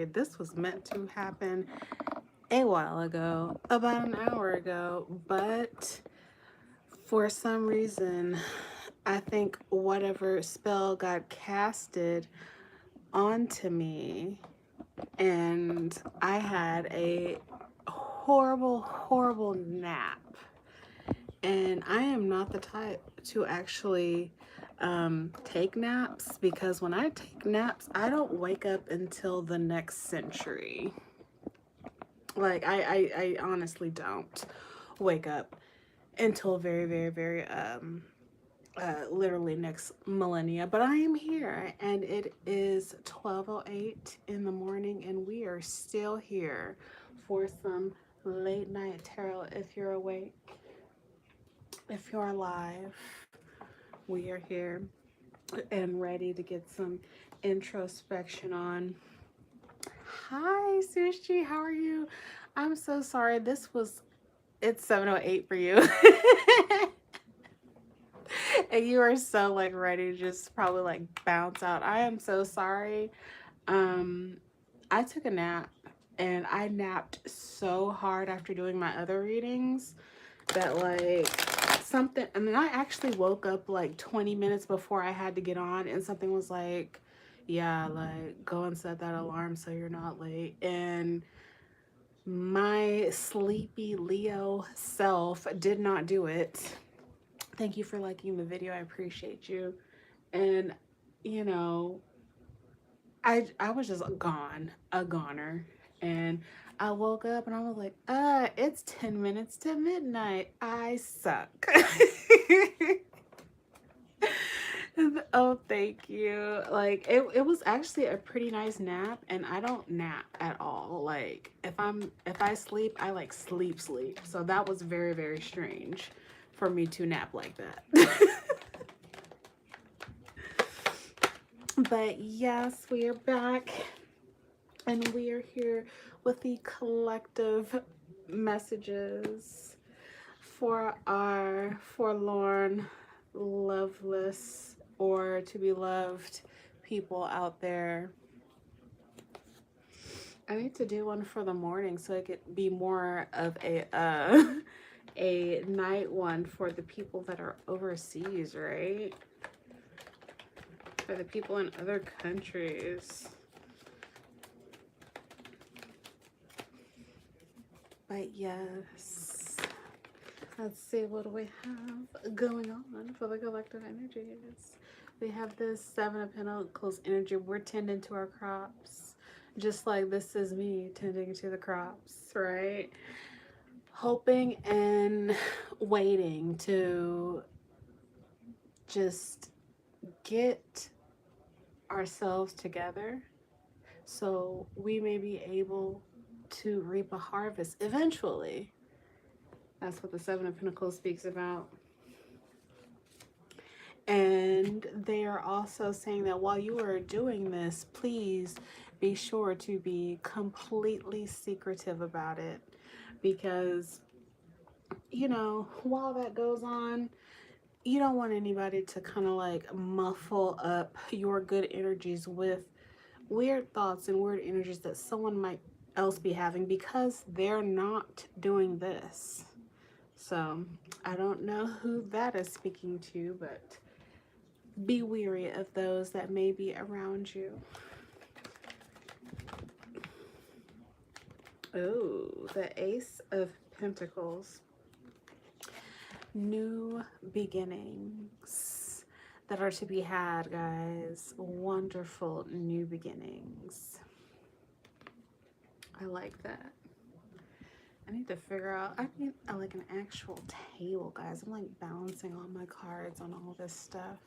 sorry. This was meant to happen a while ago, about an hour ago, but for some reason, I think whatever spell got casted onto me, and I had a horrible, horrible nap. And I am not the type to actually take naps, because when I take naps, I don't wake up until the next century. Like, I honestly don't wake up until very, very, very, literally next millennia. But I am here, and it is 12:08 in the morning, and we are still here for some late night tarot. If you're awake, if you're alive, we are here and ready to get some introspection on. Hi, Sushi, how are you? I'm so sorry. It's 7:08 for you. And you are so like ready to just probably like bounce out. I am so sorry. Um, I took a nap, and I napped so hard after doing my other readings that like something, I mean, I actually woke up like 20 minutes before I had to get on, and something was like, yeah, like go and set that alarm so you're not late. And my sleepy Leo self did not do it. Thank you for liking the video. I appreciate you. And you know, I was just gone, a goner. And I woke up and I was like, it's 10 minutes to midnight. I suck. Oh, thank you. Like it was actually a pretty nice nap, and I don't nap at all. Like if I sleep, I like sleep. So that was very, very strange for me to nap like that. But yes, we are back, and we are here with the collective messages for our forlorn, loveless, or to be loved people out there. I need to do one for the morning so it could be more of a night one for the people that are overseas, right? For the people in other countries. But yes, let's see, what do we have going on for the collective energies? We have this Seven of Pentacles energy. We're tending to our crops, just like this is me tending to the crops, right? Hoping and waiting to just get ourselves together so we may be able to reap a harvest eventually. That's what the Seven of Pentacles speaks about. And they are also saying that while you are doing this, please be sure to be completely secretive about it, because you know, while that goes on, you don't want anybody to kind of like muffle up your good energies with weird thoughts and weird energies that someone might else be having, because they're not doing this. So I don't know who that is speaking to, but be wary of those that may be around you. Oh, the Ace of Pentacles. New beginnings that are to be had, guys. Wonderful new beginnings. I like that. I need to figure out, I need like an actual table, guys. I'm like balancing all my cards on all this stuff.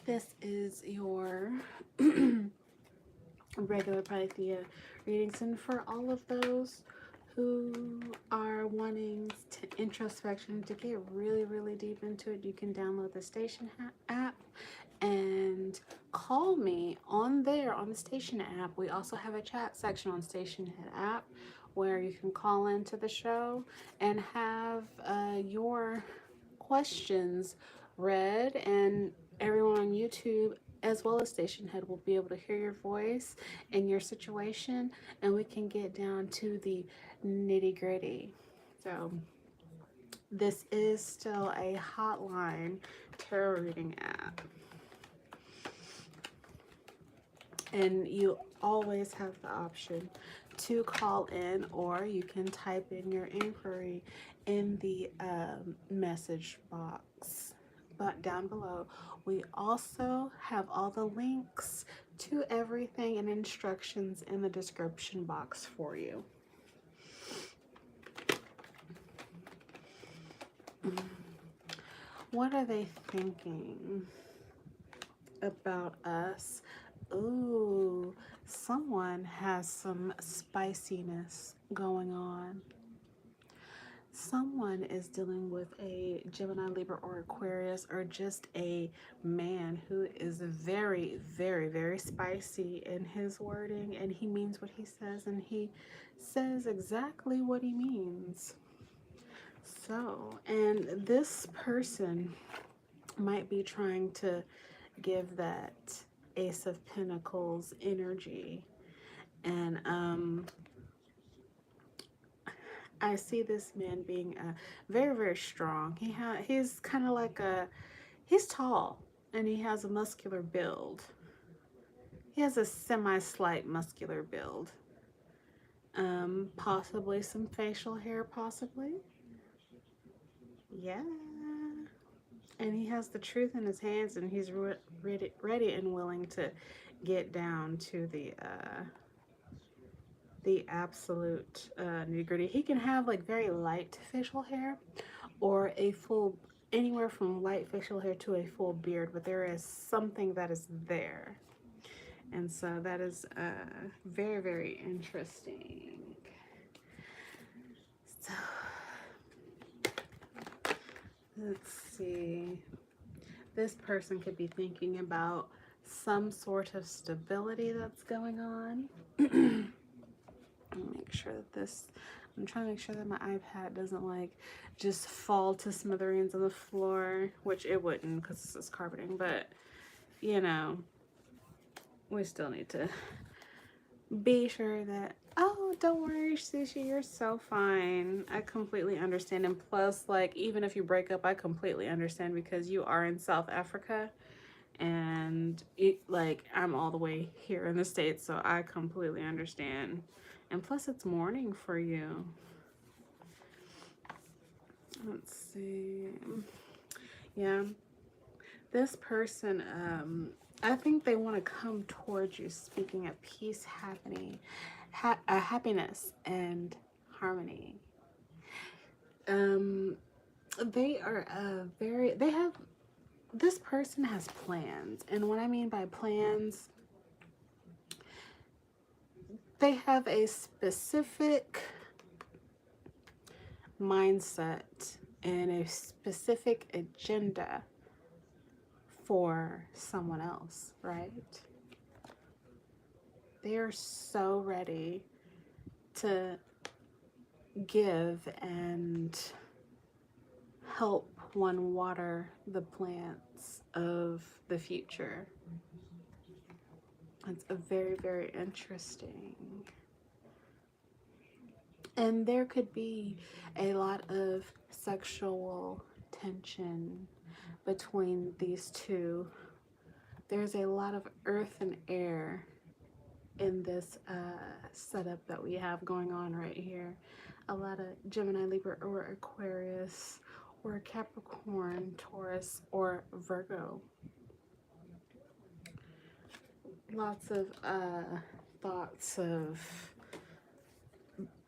This is your regular Pythia readings, and for all of those who are wanting to introspection, to get really, really deep into it, you can download the Station app and call me on there on the Station app. We also have a chat section on Station app where you can call into the show and have your questions read, and everyone on YouTube as well as Station Head will be able to hear your voice and your situation, and we can get down to the nitty gritty. So this is still a Hotline tarot reading app, and you always have the option to call in, or you can type in your inquiry in the message box but down below. We also have all the links to everything and instructions in the description box for you. What are they thinking about us? Ooh, someone has some spiciness going on. Someone is dealing with a Gemini, Libra, or Aquarius, or just a man who is very, very, very spicy in his wording, and he means what he says, and he says exactly what he means. So, and this person might be trying to give that Ace of Pentacles energy, and I see this man being very, very strong. He's kind of like he's tall, and he has a muscular build. He has a semi-slight muscular build. Possibly some facial hair, possibly. Yeah. And he has the truth in his hands, and he's ready and willing to get down to the absolute nitty-gritty. He can have like very light facial hair, or a full, anywhere from light facial hair to a full beard, but there is something that is there, and so that is very, very interesting. So let's see. This person could be thinking about some sort of stability that's going on. Make sure that this, I'm trying to make sure that my iPad doesn't like just fall to smithereens on the floor, which it wouldn't because this is carpeting, but you know, we still need to be sure that, oh, don't worry, Sushi, you're so fine. I completely understand. And plus, like, even if you break up, I completely understand, because you are in South Africa, and like, I'm all the way here in the States, so I completely understand. And plus, it's morning for you. Let's see. Yeah, this person, I think they want to come towards you speaking of peace, happening, happiness, and harmony. They are this person has plans, and what I mean by plans, they have a specific mindset and a specific agenda for someone else, right? They are so ready to give and help one water the plants of the future. It's a very, very interesting. And there could be a lot of sexual tension between these two. There's a lot of earth and air in this setup that we have going on right here. A lot of Gemini, Libra, or Aquarius, or Capricorn, Taurus, or Virgo. Lots of thoughts of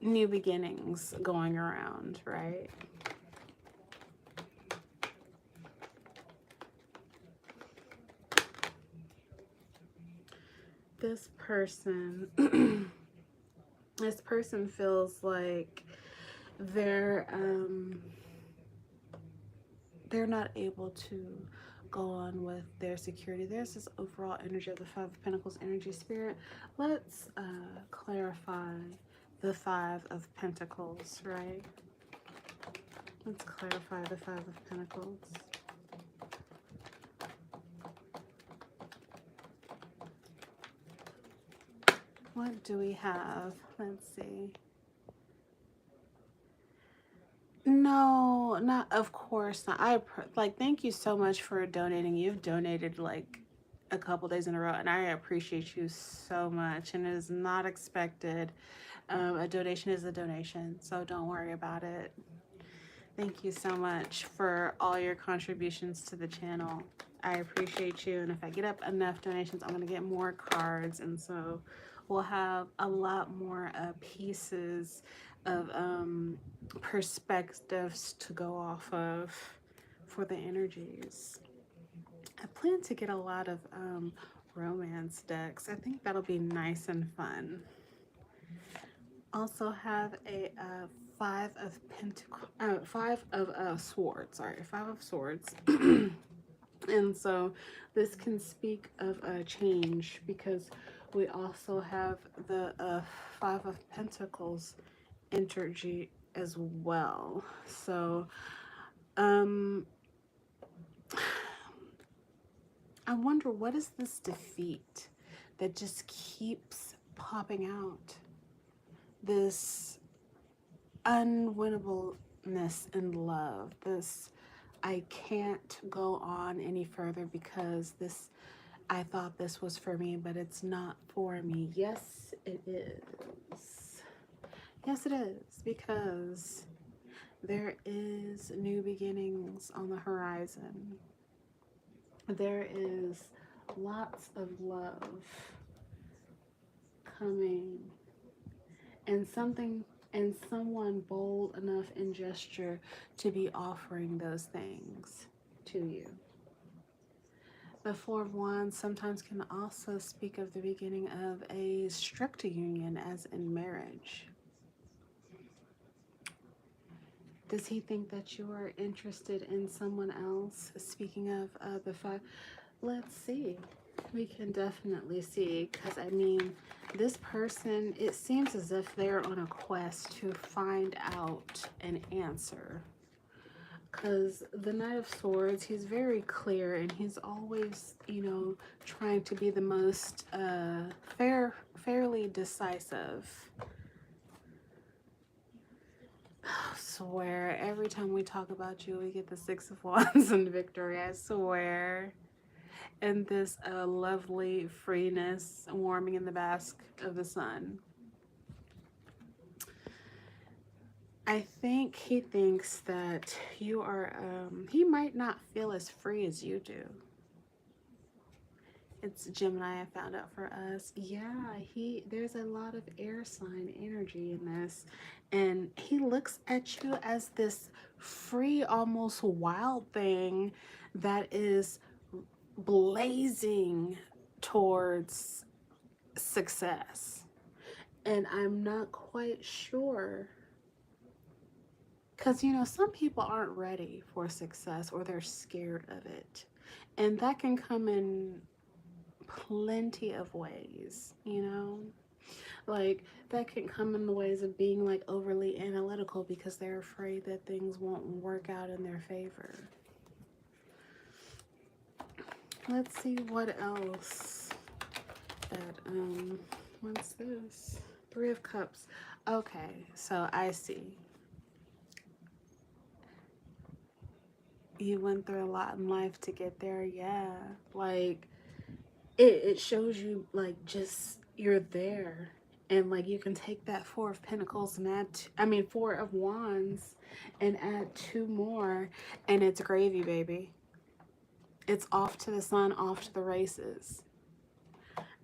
new beginnings going around, right? This person, this person feels like they're not able to go on with their security. There's this overall energy of the Five of Pentacles energy, Spirit. Let's clarify the Five of Pentacles, right? Let's clarify the Five of Pentacles. What do we have? Let's see. No, not of course not. Like, thank you so much for donating. You've donated like a couple days in a row, and I appreciate you so much. And it is not expected. A donation is a donation, so don't worry about it. Thank you so much for all your contributions to the channel. I appreciate you, and if I get up enough donations, I'm going to get more cards, and so we'll have a lot more pieces of perspectives to go off of for the energies. I plan to get a lot of romance decks. I think that'll be nice and fun. Also have a Five of Swords. Sorry, Five of Swords. And so this can speak of a change, because we also have the Five of Pentacles energy as well. So I wonder, what is this defeat that just keeps popping out? This unwinnableness in love, this I can't go on any further because I thought this was for me, but it's not for me. Yes, it is. Yes, it is, because there is new beginnings on the horizon. There is lots of love coming, and someone bold enough in gesture to be offering those things to you. The Four of Wands sometimes can also speak of the beginning of a strict union, as in marriage. Does he think that you are interested in someone else? Speaking of the five, let's see. We can definitely see, because I mean, this person, it seems as if they're on a quest to find out an answer. Because the Knight of Swords, he's very clear, and he's always, you know, trying to be the most fairly decisive. I swear, every time we talk about you, we get the Six of Wands and victory, I swear. And this lovely freeness warming in the bask of the sun. I think he thinks that you are, he might not feel as free as you do. It's Gemini, I found out for us. Yeah, there's a lot of air sign energy in this. And he looks at you as this free, almost wild thing that is blazing towards success. And I'm not quite sure, because you know, some people aren't ready for success, or they're scared of it, and that can come in plenty of ways, you know. Like, that can come in the ways of being like overly analytical because they're afraid that things won't work out in their favor. Let's see what else that what's this? Three of Cups. Okay, so I see. You went through a lot in life to get there. Yeah, like it shows you, like, just you're there, and like you can take that Four of Pentacles and add Four of Wands and add two more, and it's gravy, baby. It's off to the sun, off to the races.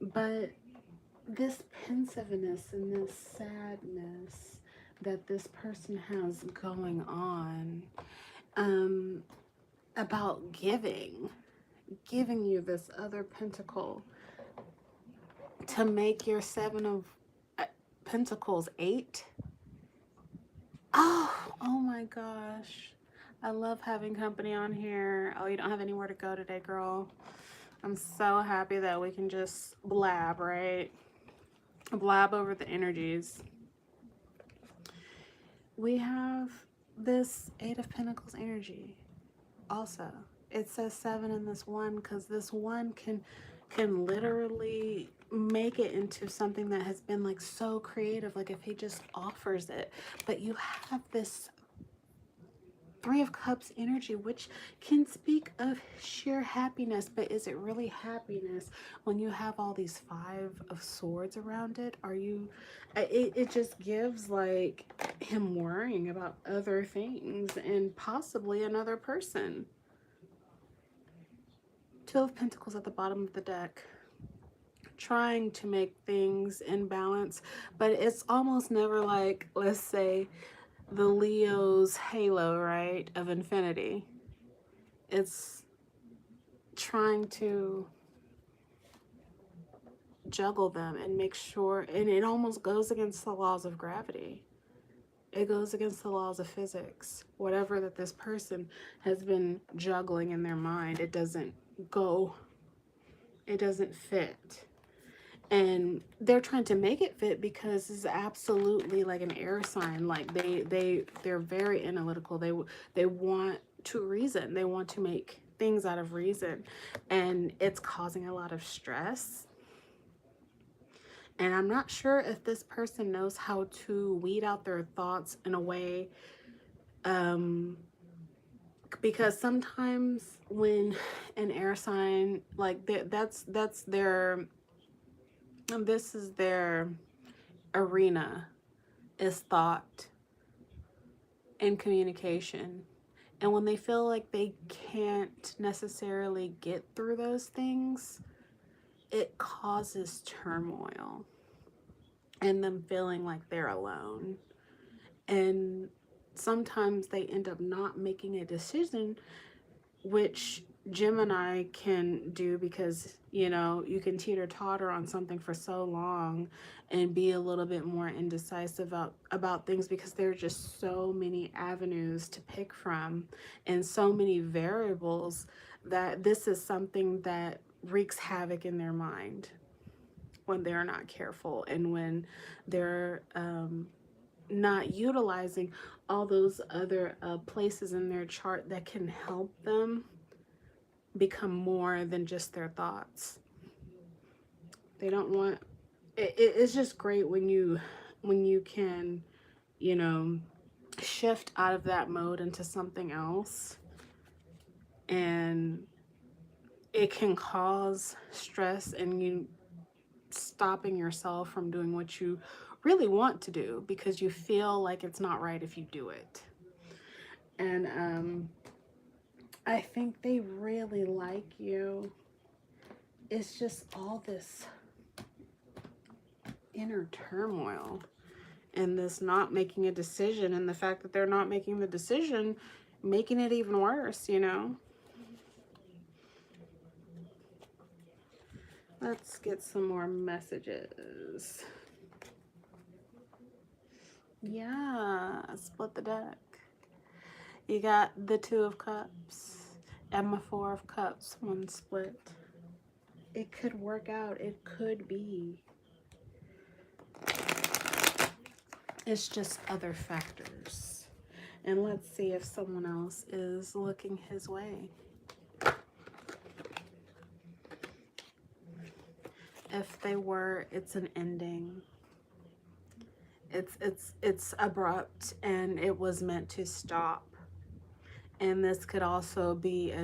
But this pensiveness and this sadness that this person has going on, about giving you this other pentacle to make your Seven of Pentacles 8. Oh my gosh. I love having company on here. Oh, you don't have anywhere to go today, girl. I'm so happy that we can just blab, right? Blab over the energies. We have this Eight of Pentacles energy also. It says 7 in this one because this one can literally make it into something that has been like so creative, like if he just offers it. But you have this Three of Cups energy, which can speak of sheer happiness, but is it really happiness when you have all these Five of Swords around it? Are you, it just gives like him worrying about other things and possibly another person. Two of Pentacles at the bottom of the deck, trying to make things in balance, but it's almost never like, let's say, the Leo's halo, right, of infinity. It's trying to juggle them and make sure, and it almost goes against the laws of gravity. It goes against the laws of physics. Whatever that this person has been juggling in their mind, it doesn't go, it doesn't fit. And they're trying to make it fit because it's absolutely like an air sign. Like they're very analytical. They want to reason. They want to make things out of reason, and it's causing a lot of stress. And I'm not sure if this person knows how to weed out their thoughts in a way, because sometimes when an air sign, like that's their, this is their arena, is thought and communication. And when they feel like they can't necessarily get through those things, it causes turmoil and them feeling like they're alone. And sometimes they end up not making a decision, which Gemini can do, because, you know, you can teeter-totter on something for so long and be a little bit more indecisive about things, because there are just so many avenues to pick from and so many variables, that this is something that wreaks havoc in their mind when they're not careful, and when they're not utilizing all those other places in their chart that can help them become more than just their thoughts. They don't want it's just great when you can, you know, shift out of that mode into something else, and it can cause stress and you stopping yourself from doing what you really want to do because you feel like it's not right if you do it. And I think they really like you. It's just all this inner turmoil and this not making a decision, and the fact that they're not making the decision making it even worse, you know. Let's get some more messages. Yeah, split the deck. You got the Two of Cups and the Four of Cups, one split. It could work out. It could be. It's just other factors. And let's see if someone else is looking his way. If they were, it's an ending. It's abrupt and it was meant to stop. And this could also be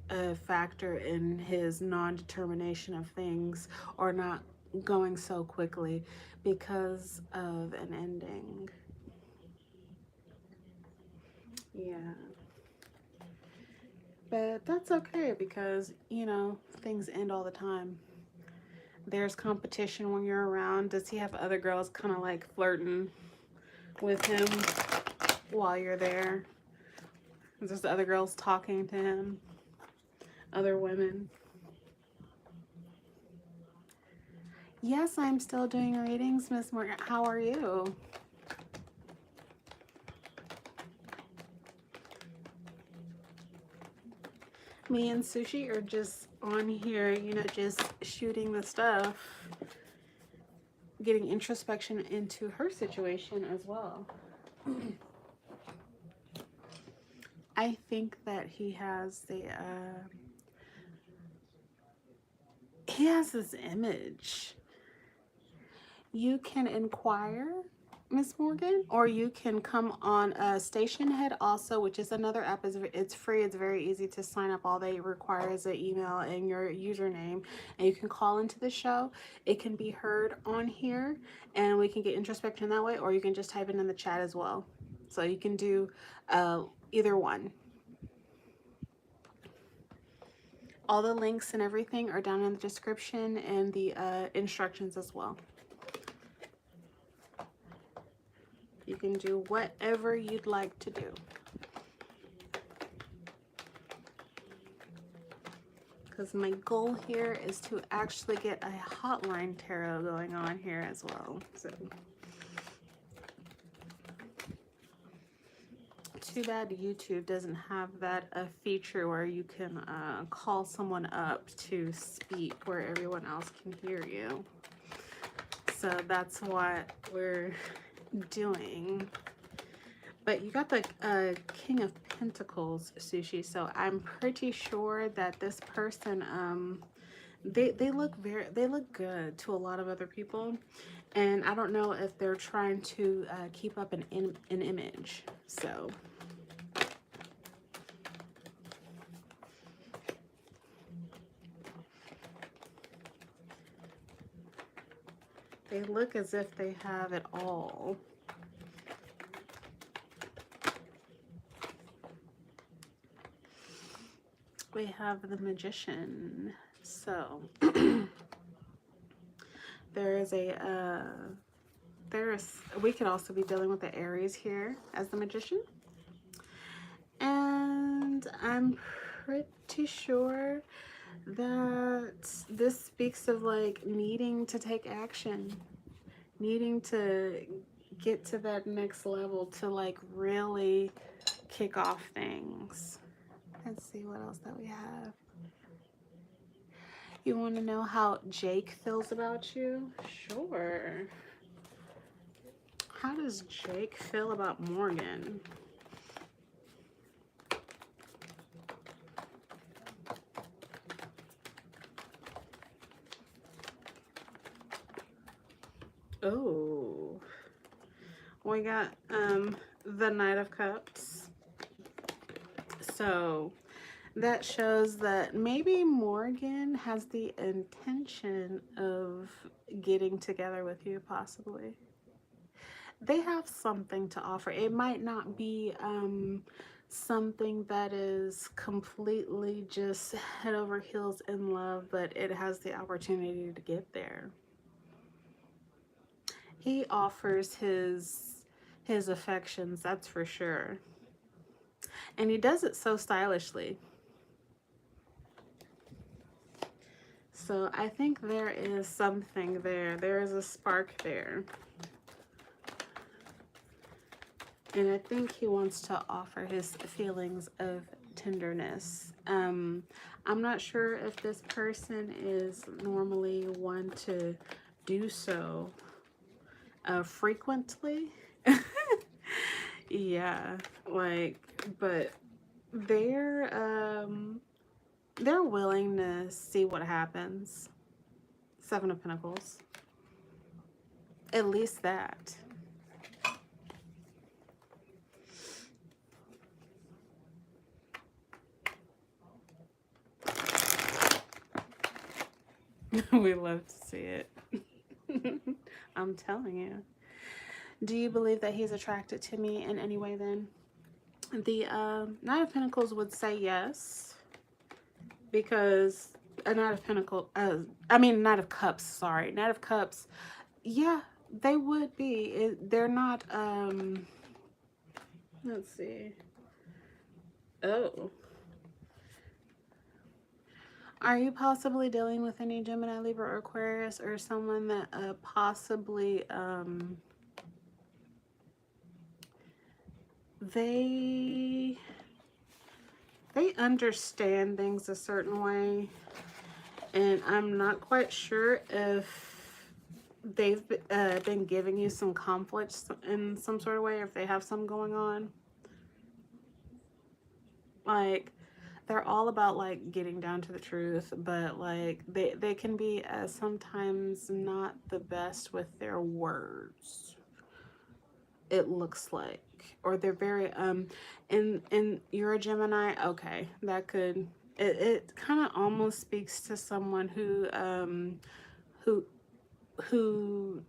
a factor in his non-determination of things, or not going so quickly because of an ending. Yeah. But that's okay, because, you know, things end all the time. There's competition when you're around. Does he have other girls kind of like flirting with him while you're there? Is there other girls talking to him? Other women? Yes, I'm still doing readings, Miss Morgan. How are you? Me and Sushi are just on here, you know, just shooting the stuff, getting introspection into her situation as well. I think that he has this image. You can inquire, Miss Morgan, or you can come on Station Head also, which is another app. It's free. It's very easy to sign up. All they require is an email and your username, and you can call into the show. It can be heard on here, and we can get introspection that way, or you can just type it in the chat as well. So you can do either one. All the links and everything are down in the description and the instructions as well. You can do whatever you'd like to do. Because my goal here is to actually get a hotline tarot going on here as well. So too bad YouTube doesn't have that feature where you can call someone up to speak where everyone else can hear you. So that's what we're doing. But you got the King of Pentacles, Sushi, so I'm pretty sure that this person they look good to a lot of other people, and I don't know if they're trying to keep up an image. So they look as if they have it all. We have the Magician. So we could also be dealing with the Aries here as the Magician. And I'm pretty sure that this speaks of like needing to take action, needing to get to that next level to like really kick off things. Let's see what else that we have. You want to know how Jake feels about you? Sure. How does Jake feel about Morgan? Oh, we got the Knight of Cups. So that shows that maybe Morgan has the intention of getting together with you, possibly. They have something to offer. It might not be something that is completely just head over heels in love, but it has the opportunity to get there. He offers his affections, that's for sure. And he does it so stylishly. So I think there is something there. There is a spark there. And I think he wants to offer his feelings of tenderness. I'm not sure if this person is normally one to do so frequently. Yeah, like, but they're willing to see what happens. Seven of Pentacles. At least that. We love to see it. I'm telling you. Do you believe that he's attracted to me in any way then? The Knight of Pentacles would say yes. Because a Knight of Pentacles, Knight of Cups, sorry. Knight of Cups, yeah, they would be. They're not, let's see. Oh. Are you possibly dealing with any Gemini, Libra, or Aquarius, or someone that possibly, they understand things a certain way, and I'm not quite sure if they've been giving you some conflicts in some sort of way, or if they have some going on. Like, they're all about like getting down to the truth, but like they can be sometimes not the best with their words, it looks like. Or they're very and you're a Gemini, okay, that could, it kind of almost speaks to someone who who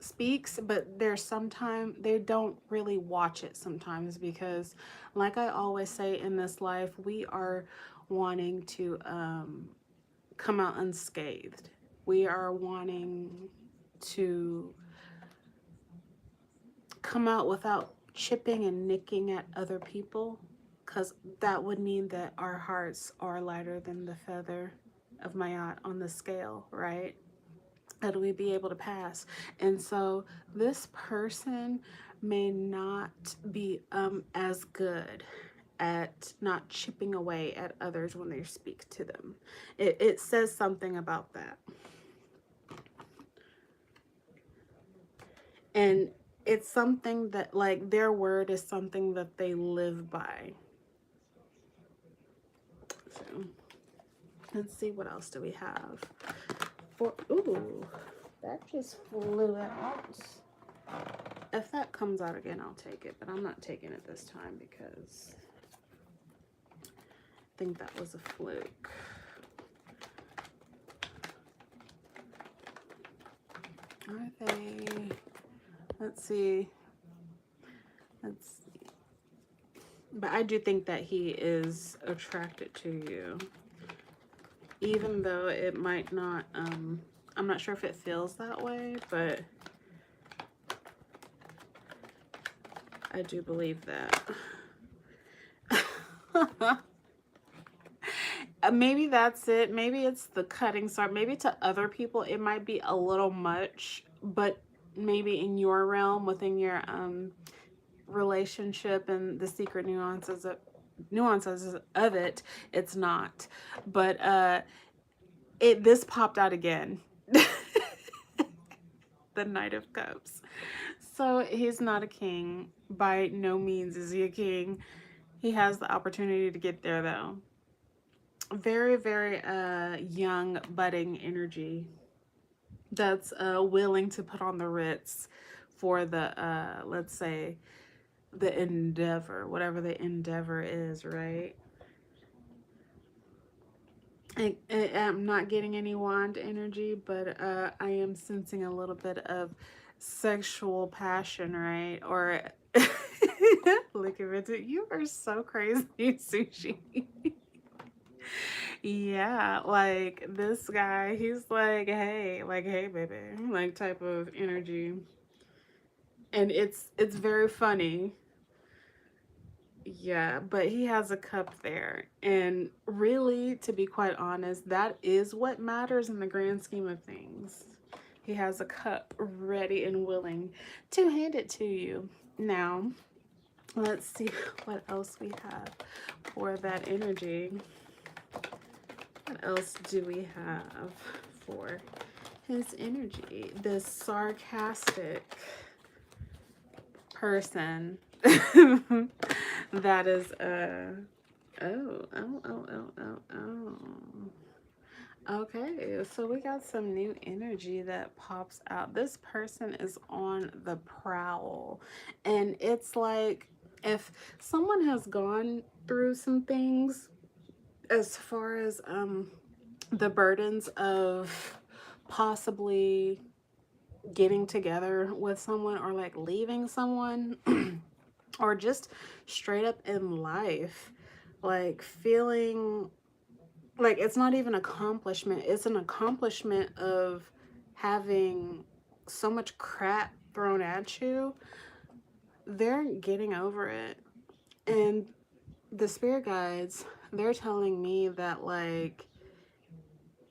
speaks, but there's sometimes they don't really watch it sometimes, because like I always say, in this life we are wanting to come out unscathed. We are wanting to come out without chipping and nicking at other people, because that would mean that our hearts are lighter than the feather of my yacht on the scale, right? That we'd be able to pass. And so this person may not be as good at not chipping away at others when they speak to them. It says something about that. And it's something that, like, their word is something that they live by. So let's see, what else do we have? Ooh, that just flew out. If that comes out again, I'll take it, but I'm not taking it this time because I think that was a fluke. Are they? Let's see. But I do think that he is attracted to you, even though it might not, I'm not sure if it feels that way, but I do believe that. Maybe that's it. Maybe it's the cutting side. Maybe to other people it might be a little much, but maybe in your realm, within your relationship and the secret nuances of it, it's not. But this popped out again. The Knight of Cups. So he's not a king. By no means is he a king. He has the opportunity to get there, though. Very, very young, budding energy that's willing to put on the Ritz for the, let's say, the endeavor, whatever the endeavor is, right? I'm not getting any wand energy, but I am sensing a little bit of sexual passion, right? Or look at it, you are so crazy, Sushi. Yeah, like this guy, he's like, hey, baby, like type of energy. And it's very funny. Yeah, but he has a cup there. And really, to be quite honest, that is what matters in the grand scheme of things. He has a cup ready and willing to hand it to you. Now, let's see what else we have for that energy. What else do we have for his energy? This sarcastic person that is okay, so we got some new energy that pops out. This person is on the prowl, and it's like, if someone has gone through some things as far as the burdens of possibly getting together with someone, or like leaving someone, or just straight up in life, like feeling like it's not even accomplishment, it's an accomplishment of having so much crap thrown at you. They're getting over it. And the spirit guides, they're telling me that, like,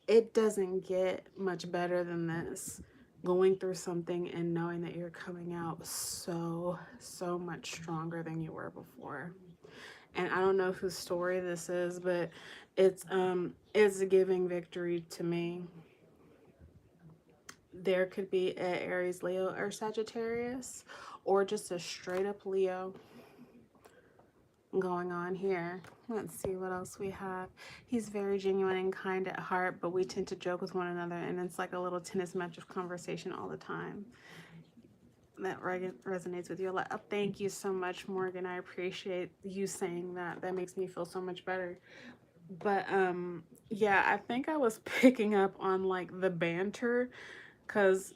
it doesn't get much better than this. Going through something and knowing that you're coming out so much stronger than you were before. And I don't know whose story this is, but it's giving victory to me. There could be an Aries, Leo, or Sagittarius, or just a straight up Leo. going on here. Let's see what else we have. He's very genuine and kind at heart, but we tend to joke with one another, and it's like a little tennis match of conversation all the time. That resonates with you a lot. Oh, thank you so much, Morgan. I appreciate you saying that. That makes me feel so much better. But yeah, I think I was picking up on like the banter, because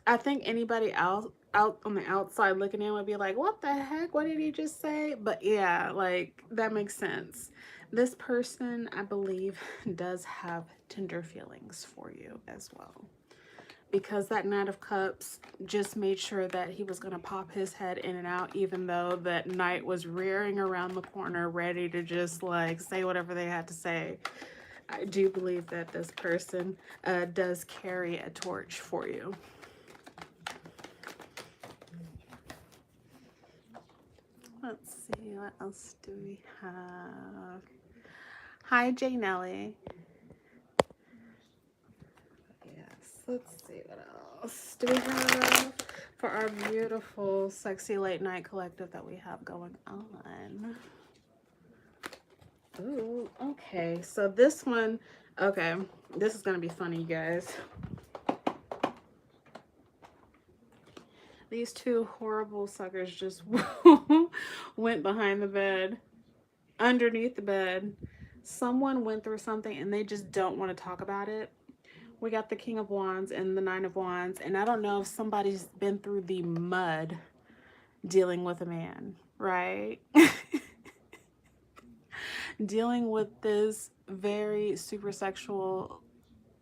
I think anybody else out on the outside looking in would be like, what the heck, what did he just say? But yeah, like that makes sense. This person, I believe, does have tender feelings for you as well, because that Knight of Cups just made sure that he was going to pop his head in and out, even though that Knight was rearing around the corner ready to just like say whatever they had to say. I do believe that this person does carry a torch for you. Let's see, what else do we have? Hi, J Nelly. Yes, let's see what else do we have for our beautiful, sexy late night collective that we have going on. Ooh, okay, so this one, okay, this is gonna be funny, you guys. These two horrible suckers just went behind the bed, underneath the bed. Someone went through something and they just don't want to talk about it. We got the King of Wands and the Nine of Wands, and I don't know if somebody's been through the mud dealing with a man, right? Dealing with this very super sexual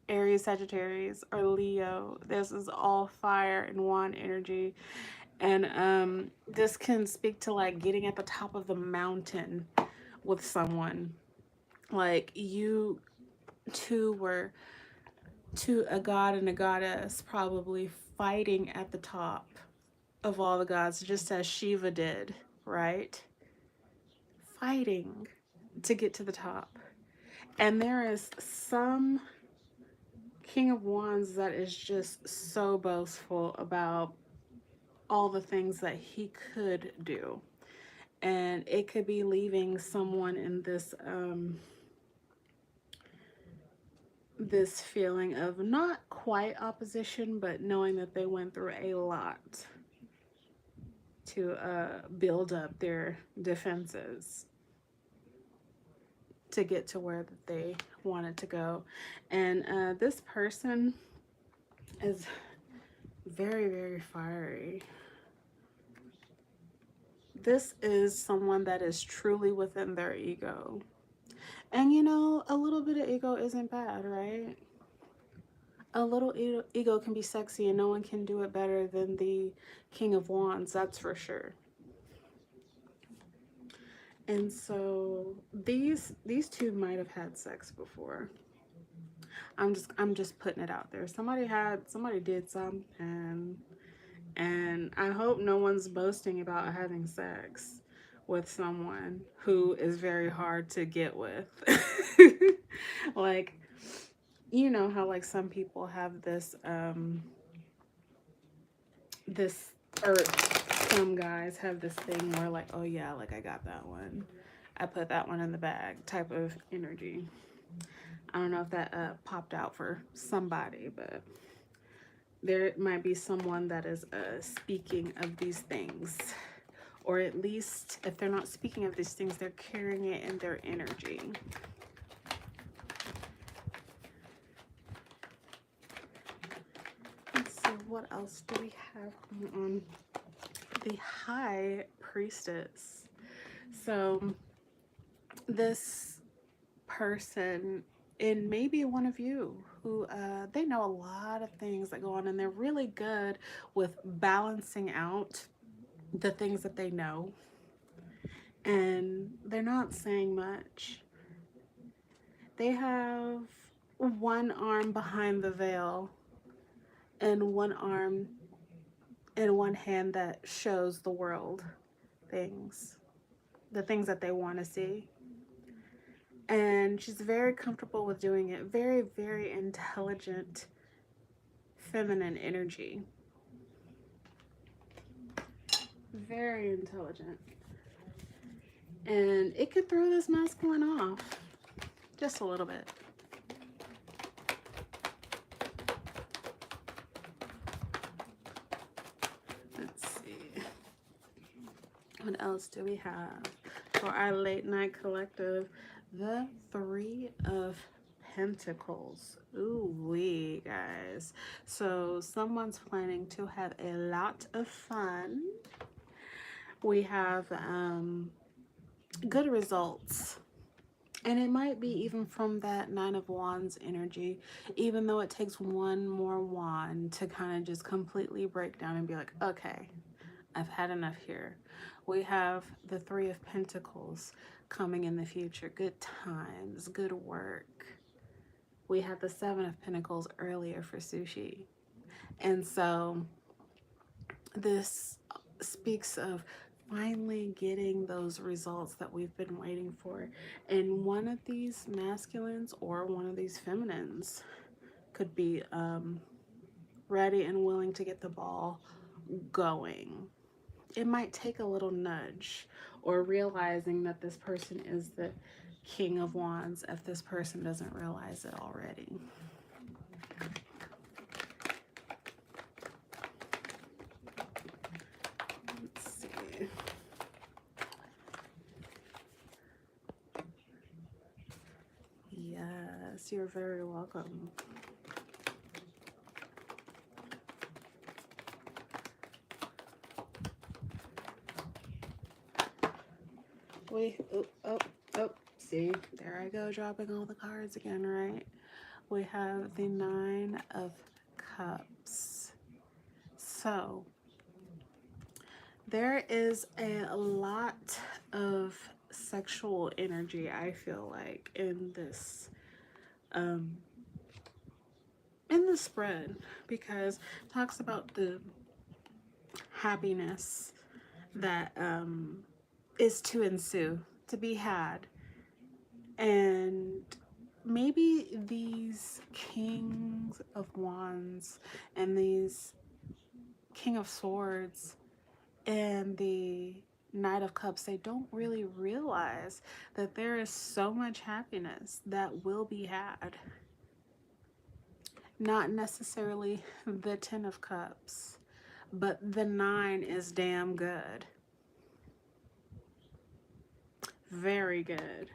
Aries, Sagittarius, or Leo. This is all fire and wand energy. And this can speak to like getting at the top of the mountain with someone. Like you two were to a god and a goddess probably fighting at the top of all the gods, just as Shiva did, right? Fighting to get to the top. And there is some King of Wands that is just so boastful about all the things that he could do. And it could be leaving someone in this this feeling of not quite opposition, but knowing that they went through a lot to build up their defenses to get to where that they wanted to go. And this person is very, very fiery. This is someone that is truly within their ego. And you know, a little bit of ego isn't bad, right? A little ego can be sexy, and no one can do it better than the King of Wands, that's for sure. And so these two might have had sex before. I'm just putting it out there. Somebody did something, and I hope no one's boasting about having sex with someone who is very hard to get with. Like, you know how like some people have this or some guys have this thing where like, oh yeah, like I got that one, I put that one in the bag type of energy. I don't know if that popped out for somebody, but there might be someone that is speaking of these things, or at least if they're not speaking of these things, they're carrying it in their energy. Let's see, what else do we have going on? The High Priestess. So this person, and maybe one of you, who they know a lot of things that go on, and they're really good with balancing out the things that they know, and they're not saying much. They have one arm behind the veil and one arm in one hand that shows the world things, the things that they want to see. And she's very comfortable with doing it. Very, very intelligent, feminine energy. Very intelligent. And it could throw this masculine off just a little bit. Let's see. What else do we have for our late night collective? The Three of Pentacles. Ooh wee, guys. So someone's planning to have a lot of fun. We have good results. And it might be even from that Nine of Wands energy, even though it takes one more wand to kind of just completely break down and be like, okay, I've had enough here. We have the Three of Pentacles coming in the future. Good times, good work. We had the Seven of Pentacles earlier for sushi. And so this speaks of finally getting those results that we've been waiting for. And one of these masculines or one of these feminines could be ready and willing to get the ball going. It might take a little nudge or realizing that this person is the King of Wands if this person doesn't realize it already. Let's see. Yes, you're very welcome. Oh, see, there I go, dropping all the cards again, right? We have the Nine of Cups. So there is a lot of sexual energy, I feel like, in this spread, because it talks about the happiness that is to ensue, to be had. And maybe these Kings of Wands and these King of Swords and the Knight of Cups, they don't really realize that there is so much happiness that will be had. Not necessarily the 10 of Cups, but the 9 is damn good. Very good.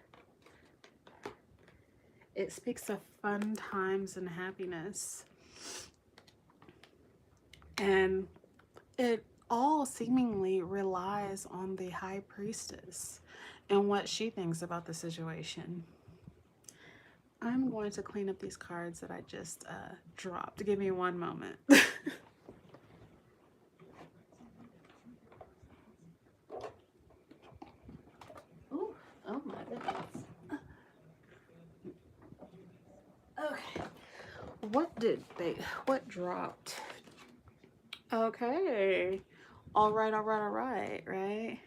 It speaks of fun times and happiness. And it all seemingly relies on the High Priestess and what she thinks about the situation. I'm going to clean up these cards that I just dropped. Give me one moment. Ooh, oh my goodness. Okay. What dropped? Okay. All right, right?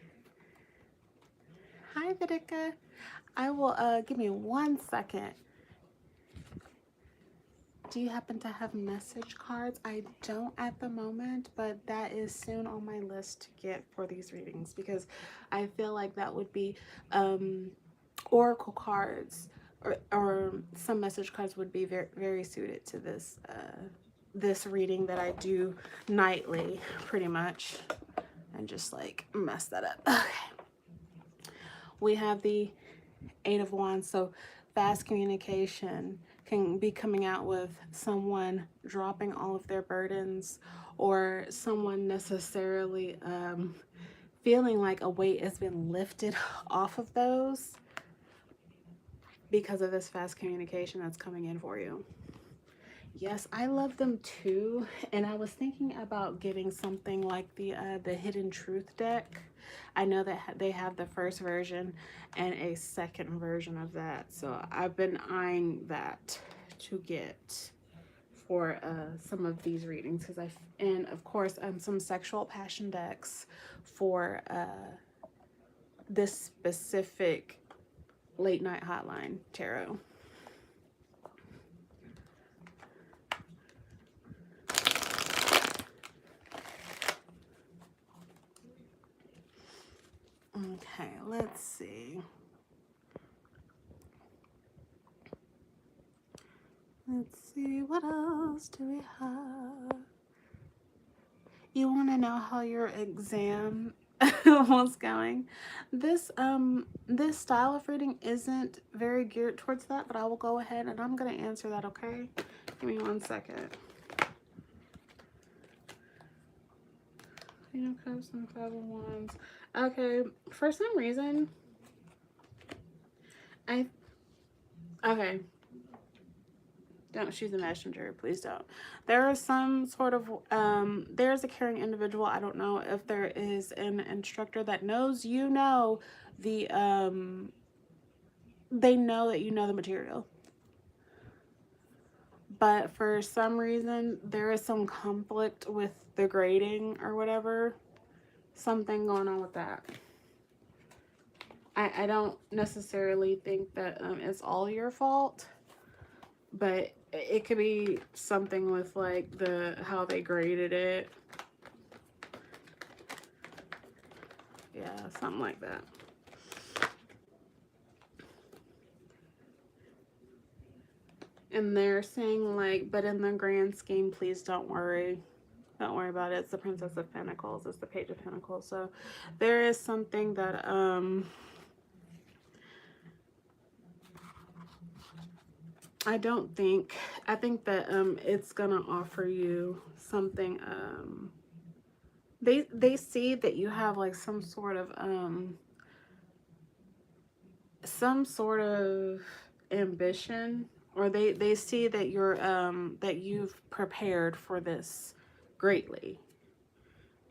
Hi, Vidika. I will, give me 1 second. Do you happen to have message cards? I don't at the moment, but that is soon on my list to get for these readings, because I feel like that would be oracle cards or some message cards would be very, very suited to this this reading that I do nightly, pretty much. And just like mess that up. Okay. We have the Eight of Wands, so fast communication can be coming out with someone dropping all of their burdens, or someone necessarily feeling like a weight has been lifted off of those because of this fast communication that's coming in for you. Yes, I love them too, and I was thinking about getting something like the Hidden Truth deck. I know that they have the first version and a second version of that, so I've been eyeing that to get for some of these readings, because and of course some sexual passion decks for this specific late night hotline tarot. Okay, let's see. Let's see, what else do we have? You want to know how your exam was going? This style of reading isn't very geared towards that, but I will go ahead and I'm going to answer that, okay? Give me 1 second. Queen of Cups and Five of Wands. Okay, for some reason, okay. Don't shoot the messenger, please don't. There is some sort of, there's a caring individual. I don't know if there is an instructor that knows you know the, they know that you know the material. But for some reason, there is some conflict with the grading or whatever. Something going on with that. I don't necessarily think that it's all your fault. But it could be something with like how they graded it. Yeah, something like that. And they're saying like, but in the grand scheme, please don't worry. Don't worry about it. It's the Princess of Pentacles. It's the Page of Pentacles. So there is something that I think that it's gonna offer you something. They see that you have like some sort of ambition, or they see that you're that you've prepared for this greatly,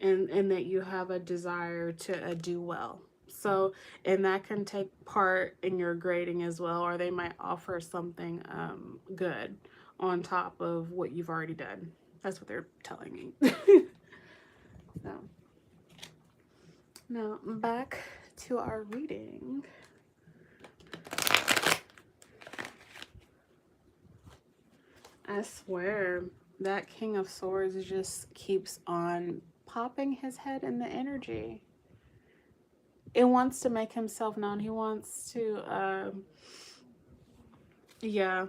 and that you have a desire to do well. So, and that can take part in your grading as well, or they might offer something good on top of what you've already done. That's what they're telling me. So, now back to our reading. I swear that King of Swords just keeps on popping his head in the energy. It wants to make himself known. He wants to, yeah.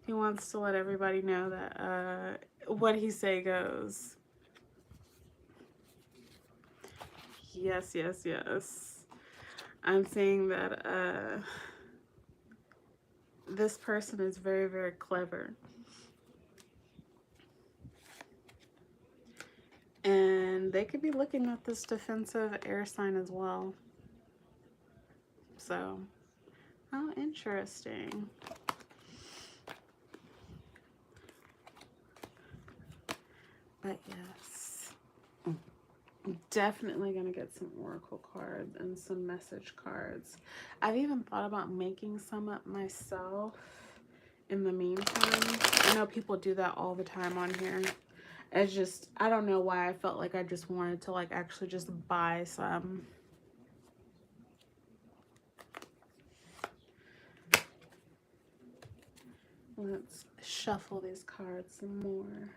He wants to let everybody know that what he say goes. Yes, yes, yes. I'm seeing that this person is very, very clever. And they could be looking at this defensive air sign as well. So, how interesting. But yes, I'm definitely going to get some oracle cards and some message cards. I've even thought about making some up myself in the meantime. I know people do that all the time on here. It's just, I don't know why I felt like I just wanted to like actually just buy some. Let's shuffle these cards some more.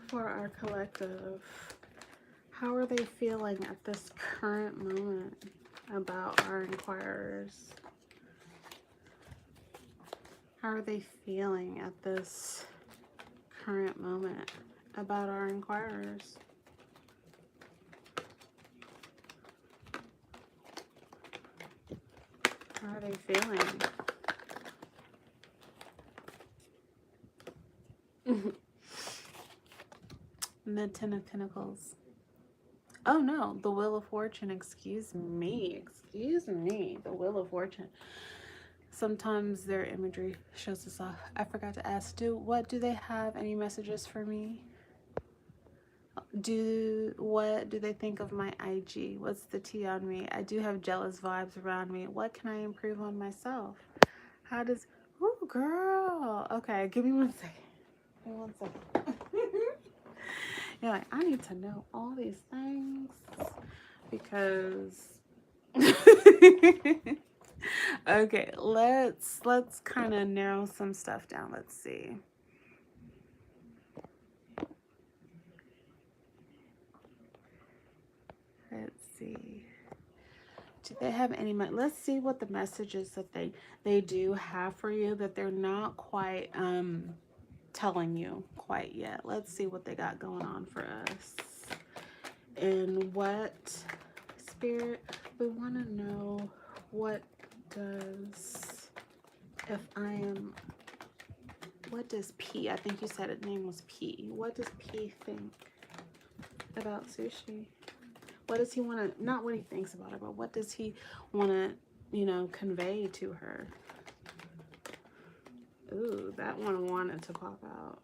For our collective, how are they feeling at this current moment about our inquirers? How are they feeling at this current moment about our inquirers? How are they feeling? The Ten of Pentacles. Oh no, the Wheel of Fortune. Excuse me. Excuse me. The Wheel of Fortune. Sometimes their imagery shows us off. I forgot to ask, do they have any messages for me? What do they think of my IG? What's the tea on me? I do have jealous vibes around me. What can I improve on myself? How does... Ooh, girl. Okay, give me 1 second. Give me 1 second. You're like, I need to know all these things because okay, let's kind of narrow some stuff down. Let's see. Let's see. Do they have any? Let's see what the messages that they do have for you that they're not quite telling you quite yet. Let's see what they got going on for us. And what, Spirit, we want to know, what does, if I am, what does P, I think you said his name was P. What does P think about sushi? What does he want to, not what he thinks about it, but what does he want to, you know, convey to her? Ooh, that one wanted to pop out.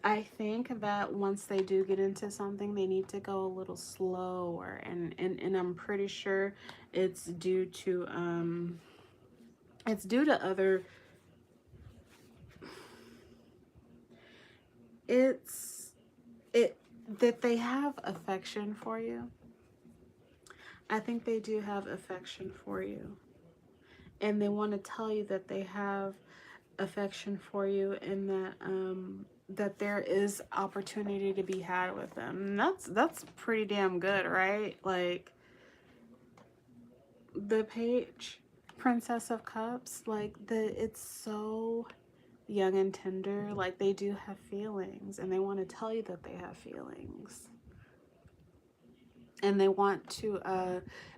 I think that once they do get into something, they need to go a little slower, and I'm pretty sure it's due to other, that they have affection for you. I think they do have affection for you, and they want to tell you that they have affection for you, and that that there is opportunity to be had with them. And that's pretty damn good, right? Like the page, Princess of Cups, like it's so young and tender. Like they do have feelings, and they want to tell you that they have feelings, and they want to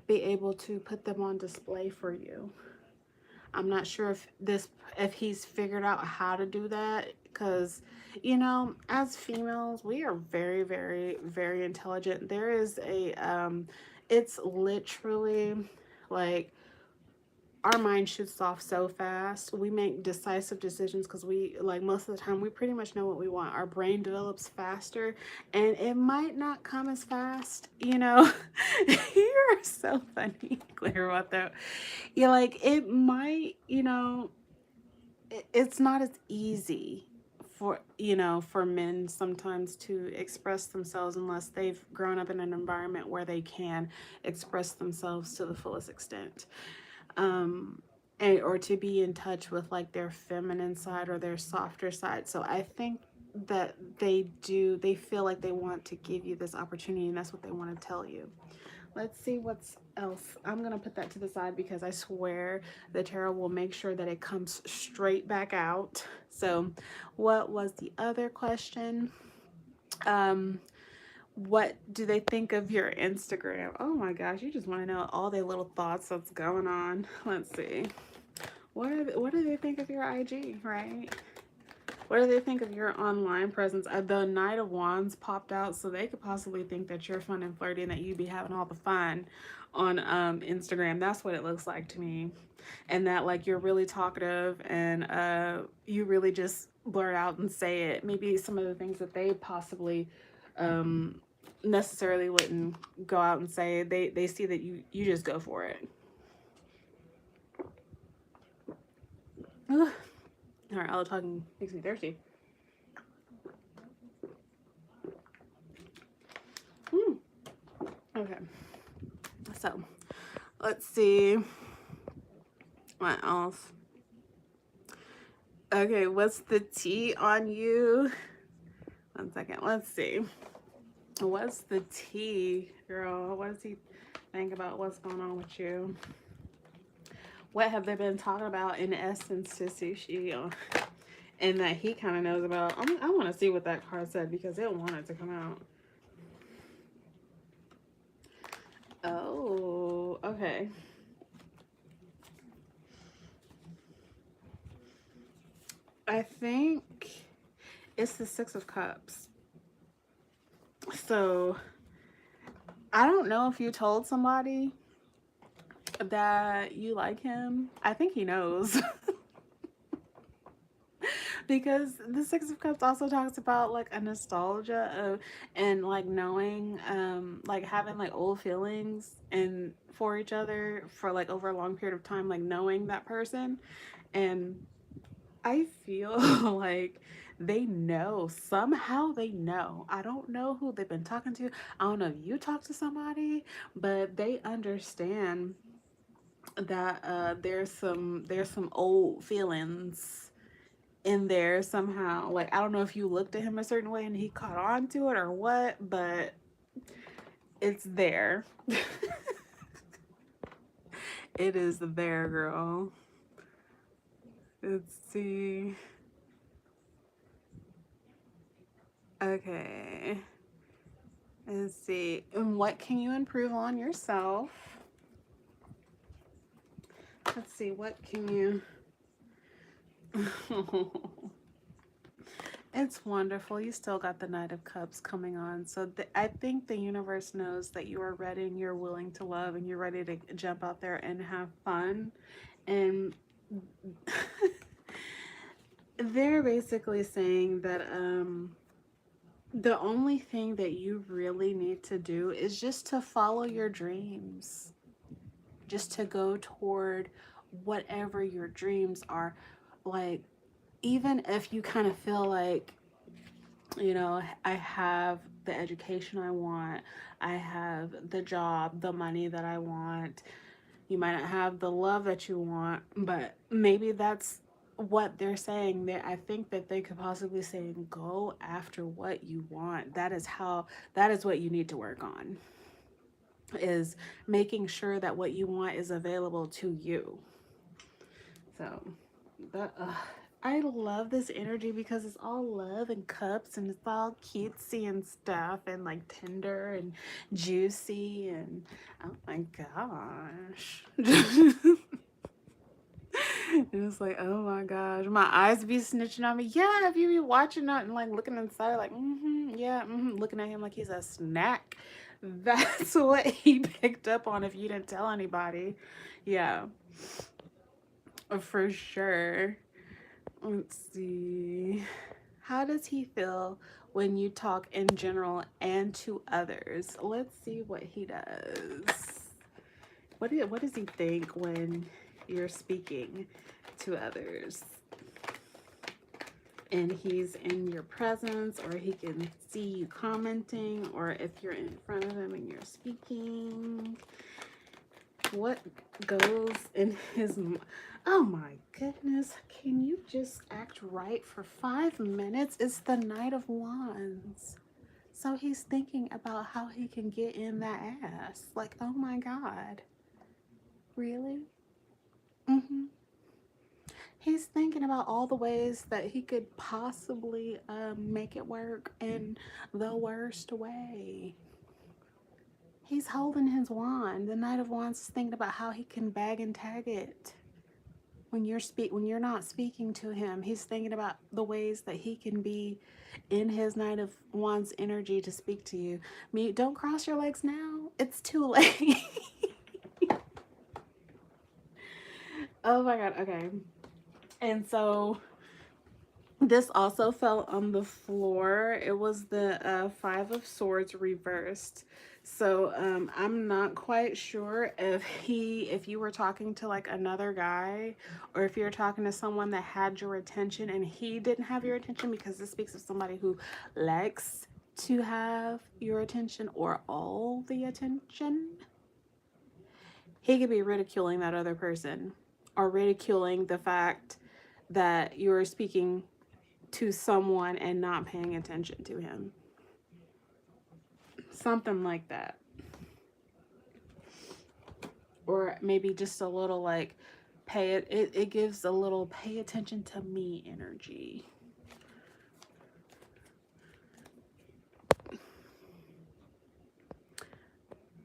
be able to put them on display for you. I'm not sure if he's figured out how to do that, because, you know, as females, we are very, very, very intelligent. There is a it's literally like our mind shoots off so fast. We make decisive decisions because we, like, most of the time we pretty much know what we want. Our brain develops faster, and it might not come as fast, you know. You're so funny, Clear, about that. Yeah, like it might, you know, it's not as easy for, you know, for men sometimes to express themselves unless they've grown up in an environment where they can express themselves to the fullest extent. Or to be in touch with like their feminine side or their softer side. So I think that they feel like they want to give you this opportunity, and that's what they want to tell you. Let's see what's else. I'm going to put that to the side because I swear the tarot will make sure that it comes straight back out. So what was the other question? What do they think of your Instagram? Oh my gosh, you just want to know all their little thoughts that's going on. Let's see. What do they think of your IG, right? What do they think of your online presence? The Knight of Wands popped out, so they could possibly think that you're fun and flirty and that you be having all the fun on Instagram. That's what it looks like to me. And that, like, you're really talkative, and you really just blurt out and say it. Maybe some of the things that they possibly necessarily wouldn't go out and say. They see that you just go for it. Ugh. All right, all the talking makes me thirsty. Okay, so let's see what else. Okay, what's the tea on you? 1 second, let's see. What's the tea, girl? What does he think about what's going on with you? What have they been talking about in essence to sushi, and that he kind of knows about? I want to see what that card said because it wanted to come out. Oh, okay. I think it's the Six of Cups. So I don't know if you told somebody that you like him. I think he knows. Because the Six of Cups also talks about like a nostalgia of, and like knowing, like having like old feelings and for each other for like over a long period of time, like knowing that person. And I feel like They know. Somehow they know. I don't know who they've been talking to. I don't know if you talk to somebody, but they understand that there's some old feelings in there somehow. Like, I don't know if you looked at him a certain way and he caught on to it or what, but it's there. It is there, girl. Let's see. Okay. Let's see. And what can you improve on yourself? Let's see. What can you... It's wonderful. You still got the Knight of Cups coming on. So I think the universe knows that you are ready and you're willing to love and you're ready to jump out there and have fun. And they're basically saying that the only thing that you really need to do is just to follow your dreams. Just to go toward whatever your dreams are. Like, even if you kind of feel like, you know, I have the education I want, I have the job, the money that I want, you might not have the love that you want, but maybe that's what they're saying. I think that they could possibly say, go after what you want. That is what you need to work on, is making sure that what you want is available to you. So that I love this energy because it's all love and cups and it's all cutesy and stuff and like tender and juicy and oh my gosh. It's like, oh my gosh, my eyes be snitching on me. Yeah, if you be watching that and like looking inside, like, looking at him like he's a snack. That's what he picked up on if you didn't tell anybody. Yeah, for sure. Let's see. How does he feel when you talk in general and to others? Let's see what he does. What does he think when you're speaking to others? And he's in your presence, or he can see you commenting, or if you're in front of him and you're speaking. What goes in his... Oh my goodness, can you just act right for 5 minutes? It's the Knight of Wands. So he's thinking about how he can get in that ass. Like, oh my God. Really? He's thinking about all the ways that he could possibly make it work in the worst way. He's holding his wand. The Knight of Wands is thinking about how he can bag and tag it. When you're not speaking to him, he's thinking about the ways that he can be in his Knight of Wands energy to speak to you. Don't cross your legs now. It's too late. Oh my God. Okay. And so this also fell on the floor. It was the 5 of Swords reversed. So I'm not quite sure if you were talking to like another guy, or if you're talking to someone that had your attention and he didn't have your attention, because this speaks of somebody who likes to have your attention or all the attention. He could be ridiculing that other person, or ridiculing the fact that you're speaking to someone and not paying attention to him. Something like that. Or maybe just a little like it gives a little pay attention to me energy.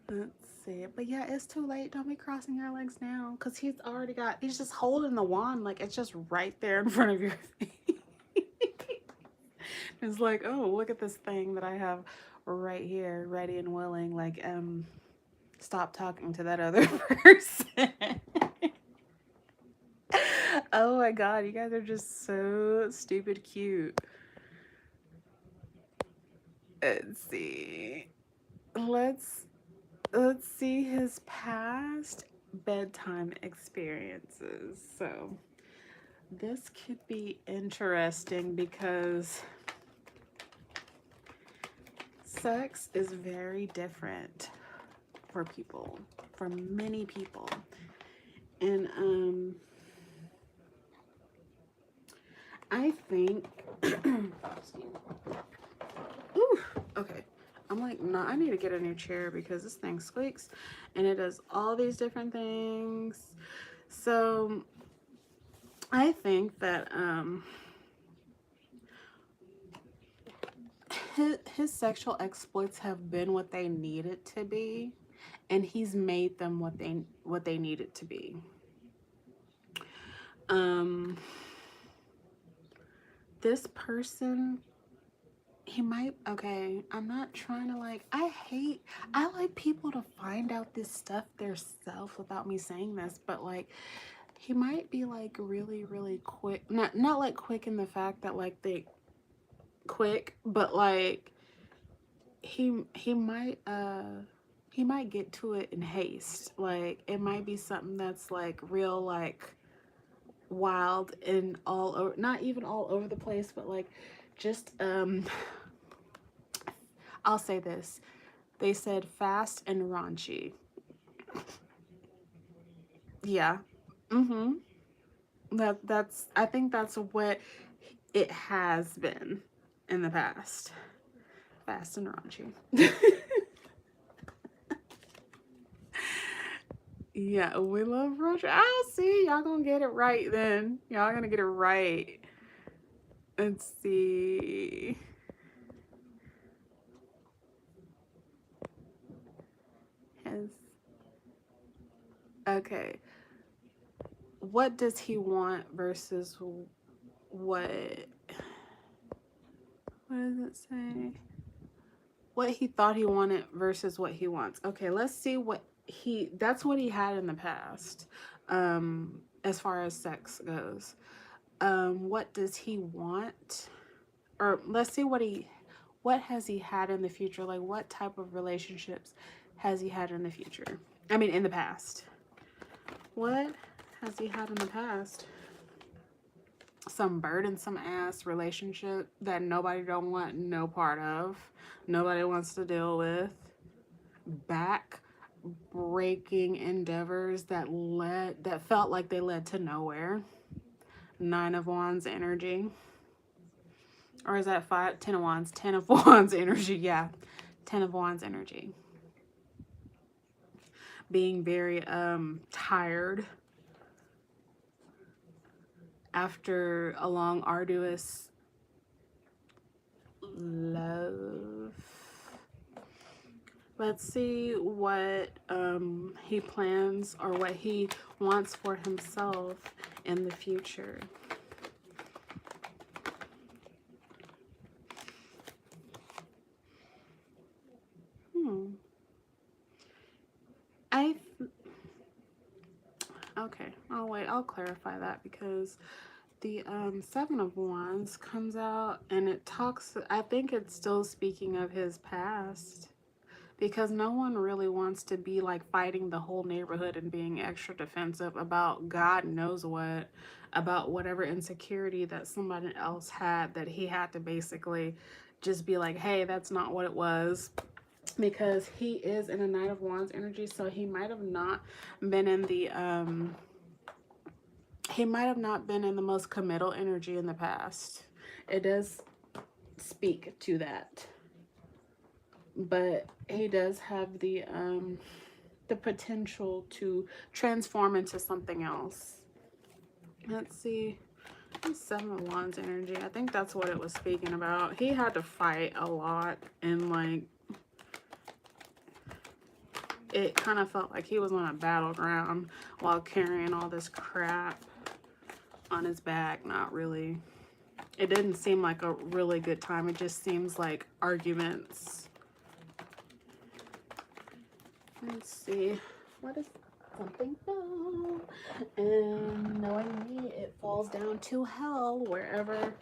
Let's see. But yeah, it's too late. Don't be crossing your legs now, because he's just holding the wand like it's just right there in front of your face. It's like, oh, look at this thing that I have right here, ready and willing. Like, stop talking to that other person. Oh my God, you guys are just so stupid cute. Let's see. Let's see his past bedtime experiences. So this could be interesting because sex is very different for people, for many people. And I think ooh, okay. I'm like, no, I need to get a new chair because this thing squeaks and it does all these different things. So I think that his sexual exploits have been what they needed to be, and he's made them what they needed to be. This person, he might, okay, I'm not trying to like, I like people to find out this stuff themselves without me saying this, but like, he might be like really, really quick, not like quick in the fact that like they quick, but like he might get to it in haste. Like it might be something that's like real, like wild and all over, not even all over the place, but like just I'll say this, they said fast and raunchy. Yeah. That's I think that's what it has been in the past. Fast and raunchy. Yeah, we love raunchy. I'll see. Y'all gonna get it right then. Y'all gonna get it right. Let's see. Okay. What does he want versus what does it say? What he thought he wanted versus what he wants. Okay, let's see what that's what he had in the past. As far as sex goes. What does he want? Or let's see what has he had in the future? Like what type of relationships has he had in the future? I mean in the past. What has he had in the past? Some burdensome ass relationship that nobody don't want no part of. Nobody wants to deal with. Back breaking endeavors that felt like they led to nowhere. 9 of Wands energy. Or is that 10 of Wands? 10 of Wands energy, yeah. 10 of Wands energy. Being very tired after a long, arduous love. Let's see what he plans or what he wants for himself in the future. Okay, I'll clarify that because the 7 of Wands comes out and it talks, I think it's still speaking of his past, because no one really wants to be like fighting the whole neighborhood and being extra defensive about God knows what, about whatever insecurity that somebody else had, that he had to basically just be like, hey, that's not what it was. Because he is in a 9 of Wands energy, so he might have not been in the most committal energy in the past. It does speak to that, but he does have the potential to transform into something else. Let's see. 7 of Wands energy. I think that's what it was speaking about. He had to fight a lot, and like it kind of felt like he was on a battleground while carrying all this crap on his back. Not really. It didn't seem like a really good time. It just seems like arguments. Let's see. What is something fell? And knowing me, it falls down to hell wherever.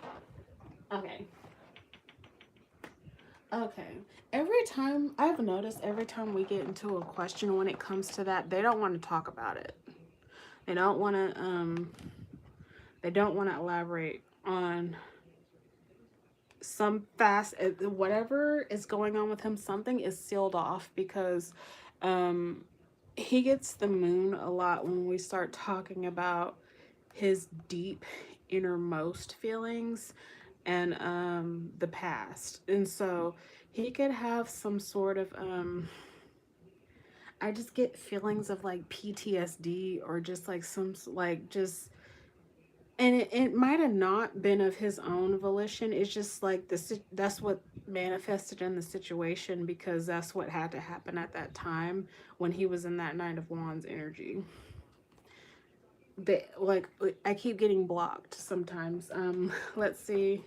Okay. Okay. Every time, I've noticed every time we get into a question when it comes to that, they don't want to talk about it. They don't want They don't want to elaborate on some fast, whatever is going on with him, something is sealed off, because he gets the moon a lot when we start talking about his deep innermost feelings and the past. And so he could have some sort of I just get feelings of like PTSD, or just like some like just, and it might have not been of his own volition. It's just like that's what manifested in the situation, because that's what had to happen at that time when he was in that Knight of Wands energy. Like, I keep getting blocked sometimes. Let's see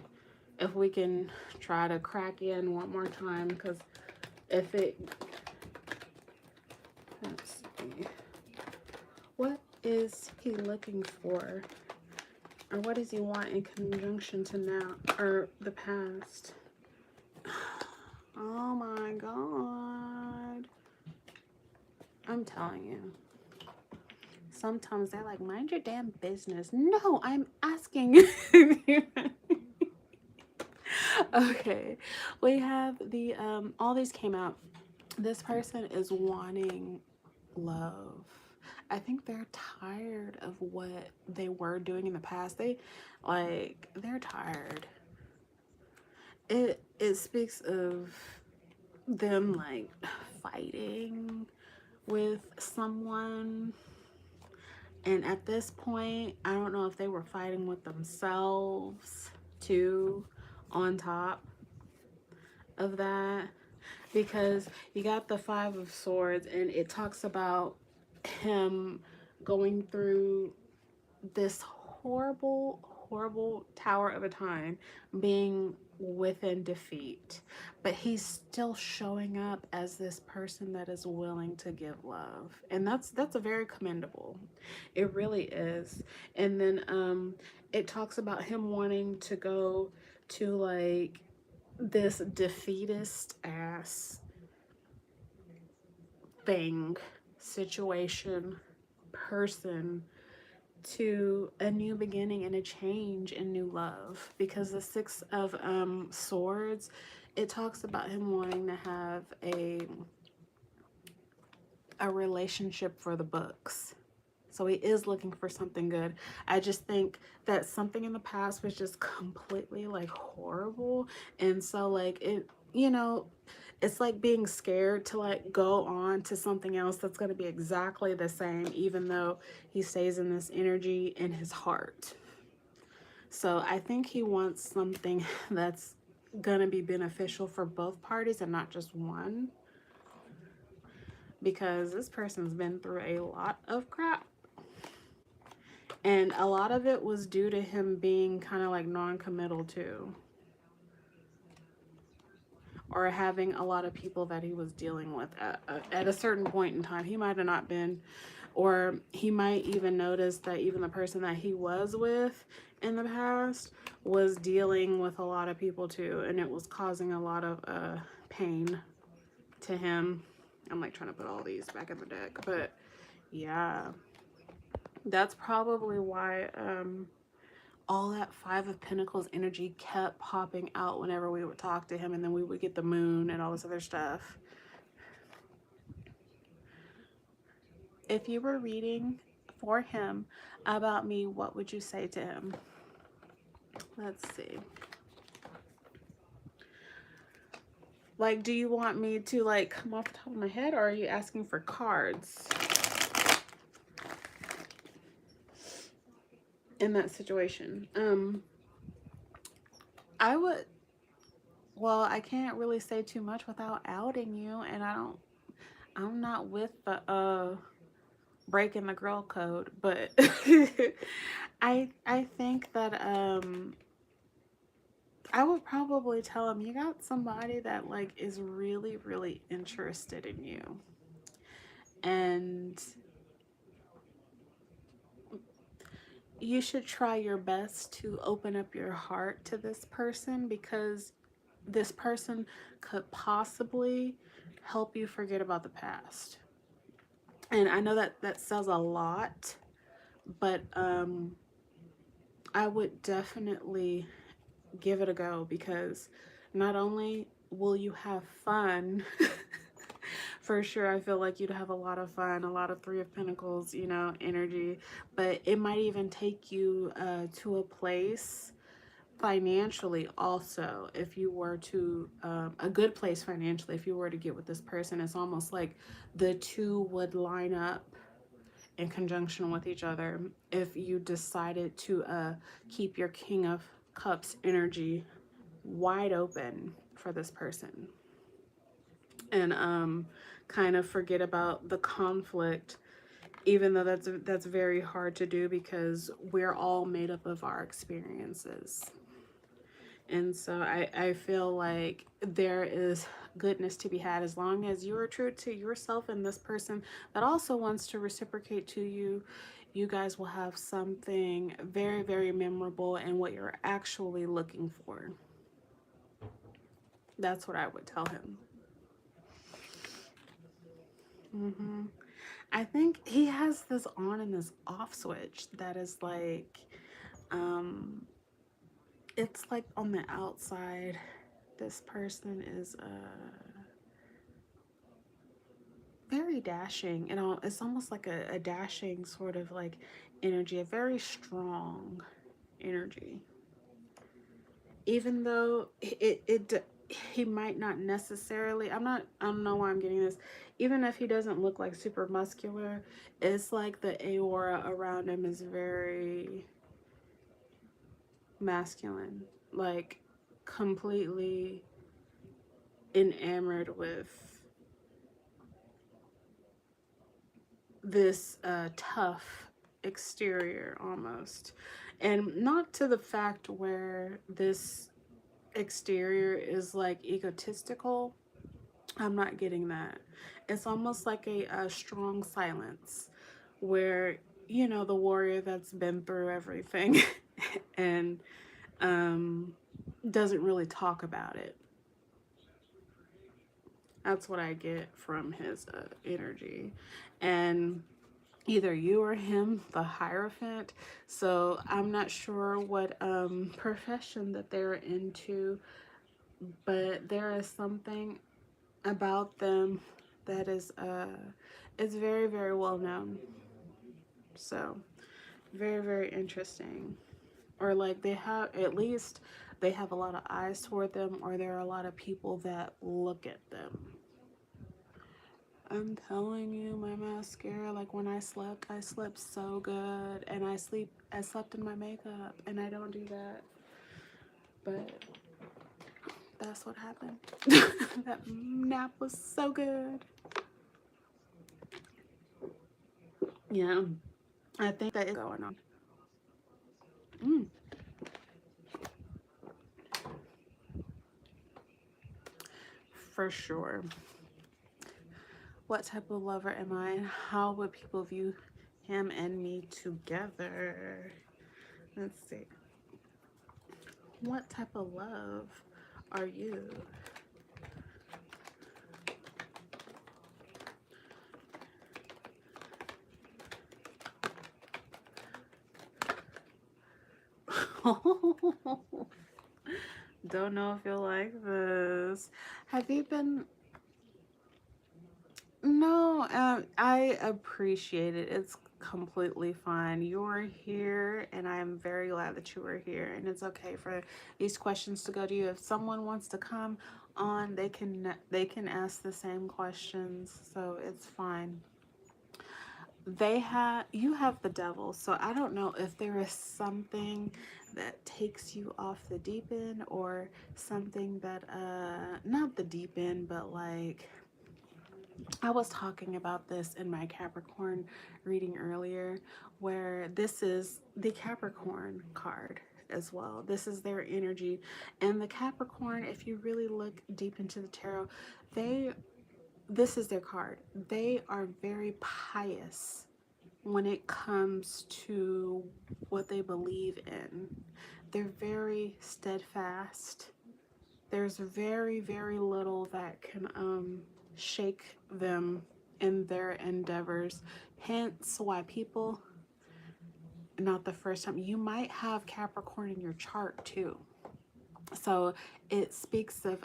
if we can try to crack in one more time, because if it, let's see, what is he looking for, or what does he want in conjunction to now, or the past? Oh my god, I'm telling you, sometimes they're like, mind your damn business. No, I'm asking. Okay, we have the all these came out. This person is wanting love. I think they're tired of what they were doing in the past. They're tired. It speaks of them like fighting with someone, and at this point I don't know if they were fighting with themselves too, on top of that, because you got the Five of Swords, and it talks about him going through this horrible tower of a time, being within defeat, but he's still showing up as this person that is willing to give love, and that's a very commendable. It really is. And then it talks about him wanting to go to like this defeatist ass thing, situation, person, to a new beginning and a change and new love, because the Six of Swords, it talks about him wanting to have a relationship for the books. So he is looking for something good. I just think that something in the past was just completely like horrible, and so like it, you know, it's like being scared to like go on to something else that's going to be exactly the same, even though he stays in this energy in his heart. So I think he wants something that's going to be beneficial for both parties and not just one, because this person's been through a lot of crap. And a lot of it was due to him being kind of like non-committal too, or having a lot of people that he was dealing with at a certain point in time. He might have not been, or he might even notice that even the person that he was with in the past was dealing with a lot of people too, and it was causing a lot of pain to him. I'm like trying to put all these back in the deck, but yeah, that's probably why all that Five of Pentacles energy kept popping out whenever we would talk to him, and then we would get the moon and all this other stuff. If you were reading for him about me, what would you say to him? Let's see. Like, do you want me to like come off the top of my head, or are you asking for cards in that situation? I would, well, I can't really say too much without outing you, and I'm not with the breaking the girl code, but I think that I would probably tell him you got somebody that like is really interested in you, and you should try your best to open up your heart to this person, because this person could possibly help you forget about the past. And I know that that says a lot, but I would definitely give it a go, because not only will you have fun, for sure, I feel like you'd have a lot of fun, a lot of Three of Pentacles, you know, energy, but it might even take you to a place financially also, if you were to a good place financially if you were to get with this person. It's almost like the two would line up in conjunction with each other if you decided to keep your King of Cups energy wide open for this person, and kind of forget about the conflict, even though that's very hard to do, because we're all made up of our experiences. And so I feel like there is goodness to be had as long as you are true to yourself, and this person that also wants to reciprocate to you. You guys will have something very, very memorable and what you're actually looking for. That's what I would tell him. I think he has this on and this off switch that is like, it's like on the outside, this person is very dashing, you know. It's almost like a dashing sort of like energy, a very strong energy, even though he might not necessarily, I don't know why I'm getting this, even if he doesn't look like super muscular, it's like the aura around him is very masculine, like completely enamored with this tough exterior almost, and not to the fact where this exterior is like egotistical. I'm not getting that. It's almost like a strong silence where, you know, the warrior that's been through everything and doesn't really talk about it. That's what I get from his energy. And either you or him, the Hierophant. So I'm not sure what profession that they're into, but there is something about them that is it's very, very well known. So very, very interesting. Or like they have, at least they have a lot of eyes toward them, or there are a lot of people that look at them. I'm telling you, my mascara, like when I slept so good, and I slept in my makeup, and I don't do that. But that's what happened. That nap was so good. Yeah, I think that is going on. For sure. What type of lover am I, and how would people view him and me together? Let's see. What type of love are you? Don't know if you'll like this. Have you been... No, I appreciate it. It's completely fine. You're here, and I am very glad that you are here. And it's okay for these questions to go to you. If someone wants to come on, they can ask the same questions, so it's fine. You have the devil, so I don't know if there is something that takes you off the deep end, or something that not the deep end, but like, I was talking about this in my Capricorn reading earlier, where this is the Capricorn card as well. This is their energy. And the Capricorn, if you really look deep into the tarot, this is their card. They are very pious when it comes to what they believe in. They're very steadfast. There's very, very little that can shake them in their endeavors. Hence why people not the first time. You might have Capricorn in your chart too. So it speaks of,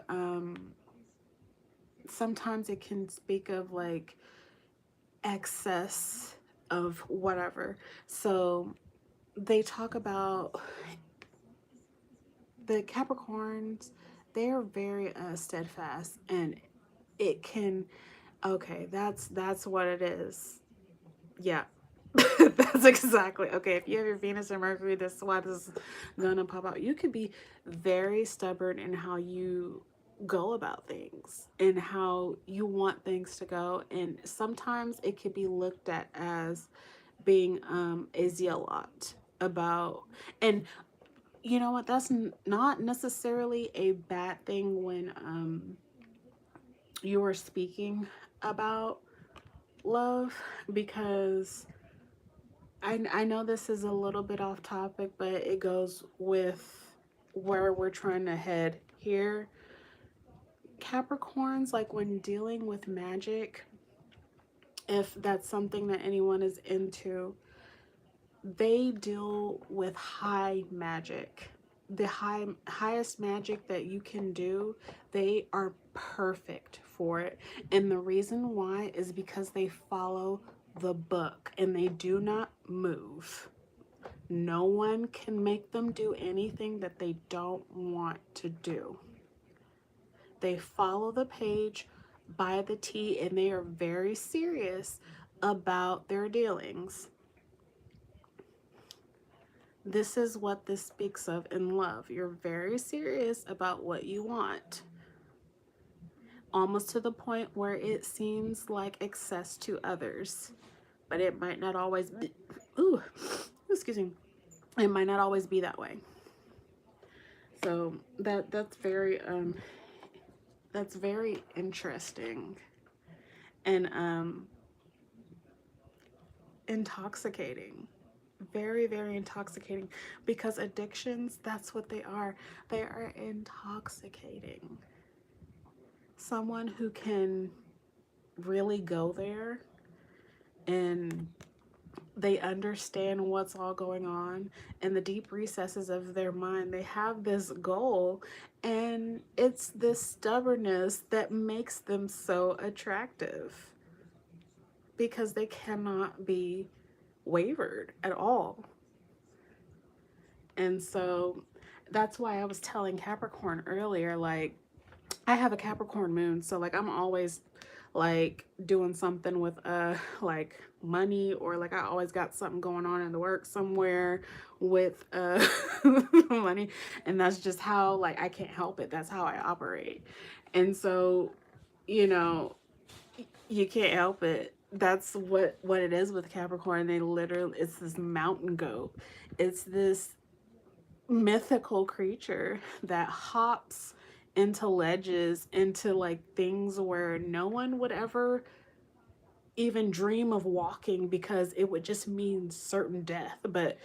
sometimes it can speak of like excess of whatever. So they talk about the Capricorns, they're very steadfast, and it can, okay, that's what it is. Yeah. That's exactly, okay, if you have your Venus and Mercury, this is why this is gonna pop out. You could be very stubborn in how you go about things and how you want things to go, and sometimes it could be looked at as being a zealot about, and you know what, that's not necessarily a bad thing when you are speaking about love, because I know this is a little bit off topic, but it goes with where we're trying to head here. Capricorns, like when dealing with magic, if that's something that anyone is into, they deal with high magic. The highest magic that you can do, they are perfect for it. And the reason why is because they follow the book and they do not move. No one can make them do anything that they don't want to do. They follow the page by the T, and they are very serious about their dealings. This is what this speaks of in love. You're very serious about what you want. Almost to the point where it seems like excess to others. But it might not always be, ooh, excuse me. It might not always be that way. So that's very interesting and intoxicating. Very, very intoxicating, because addictions, that's what they are. They are intoxicating. Someone who can really go there and they understand what's all going on in the deep recesses of their mind. They have this goal, and it's this stubbornness that makes them so attractive, because they cannot be wavered at all. And so that's why I was telling Capricorn earlier, like, I have a Capricorn moon, so like I'm always like doing something with like money, or like I always got something going on in the work somewhere with money, and that's just how, like, I can't help it, that's how I operate. And so, you know, you can't help it. That's what it is with Capricorn. They literally, it's this mountain goat. It's this mythical creature that hops into ledges, into like things where no one would ever even dream of walking, because it would just mean certain death. But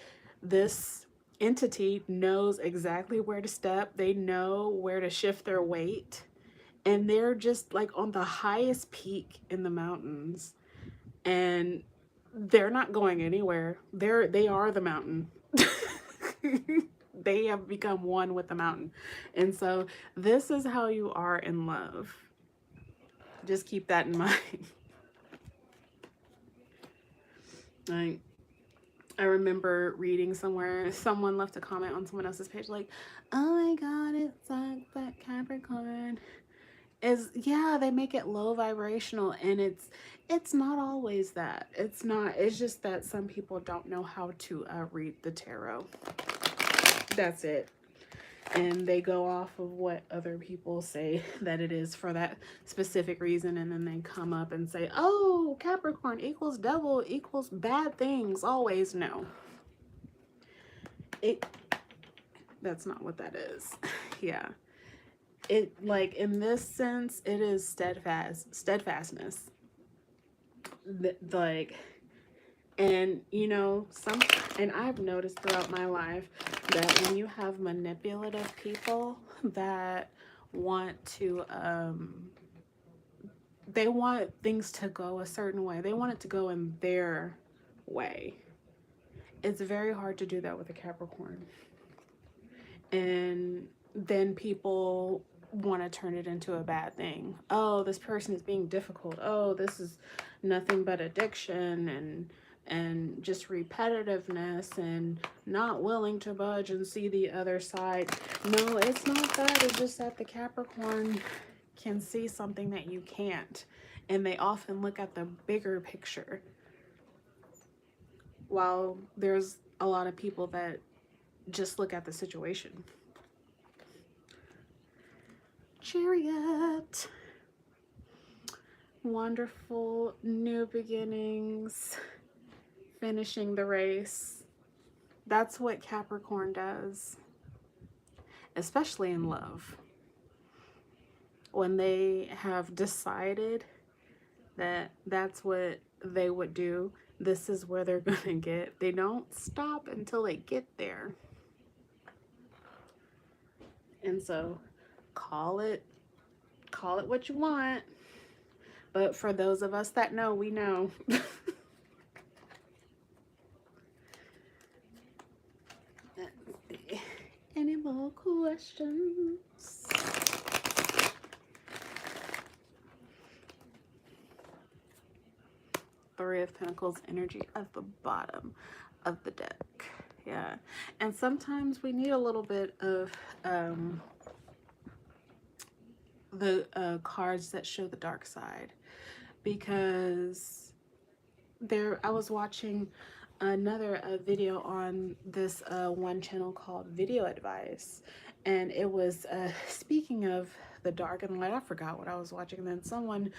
this entity knows exactly where to step. They know where to shift their weight, and they're just like on the highest peak in the mountains, and they're not going anywhere. They are the mountain. They have become one with the mountain. And so this is how you are in love. Just keep that in mind. I remember reading somewhere, someone left a comment on someone else's page like, oh my god, it sucks that Capricorn is, yeah, they make it low vibrational, and it's not always that. It's not. It's just that some people don't know how to read the tarot. That's it. And they go off of what other people say that it is for that specific reason, and then they come up and say, oh, Capricorn equals devil equals bad things always. No. That's not what that is. Yeah. It, like, in this sense, it is steadfastness. Like, and you know, and I've noticed throughout my life that when you have manipulative people that want to they want things to go a certain way, they want it to go in their way, It's very hard to do that with a Capricorn. And then people want to turn it into a bad thing. Oh, this person is being difficult. Oh, this is nothing but addiction and just repetitiveness and not willing to budge and see the other side. No, it's not that. It's just that the Capricorn can see something that you can't. And they often look at the bigger picture. While there's a lot of people that just look at the situation. Chariot. Wonderful new beginnings. Finishing the race. That's what Capricorn does. Especially in love. When they have decided that that's what they would do, this is where they're going to get. They don't stop until they get there. And so call it what you want. But for those of us that know, we know. Any more questions? Three of Pentacles energy at the bottom of the deck. Yeah. And sometimes we need a little bit of the cards that show the dark side, because I was watching another video on this one channel called Video Advice, and it was speaking of the dark and light. I forgot what I was watching, and then someone,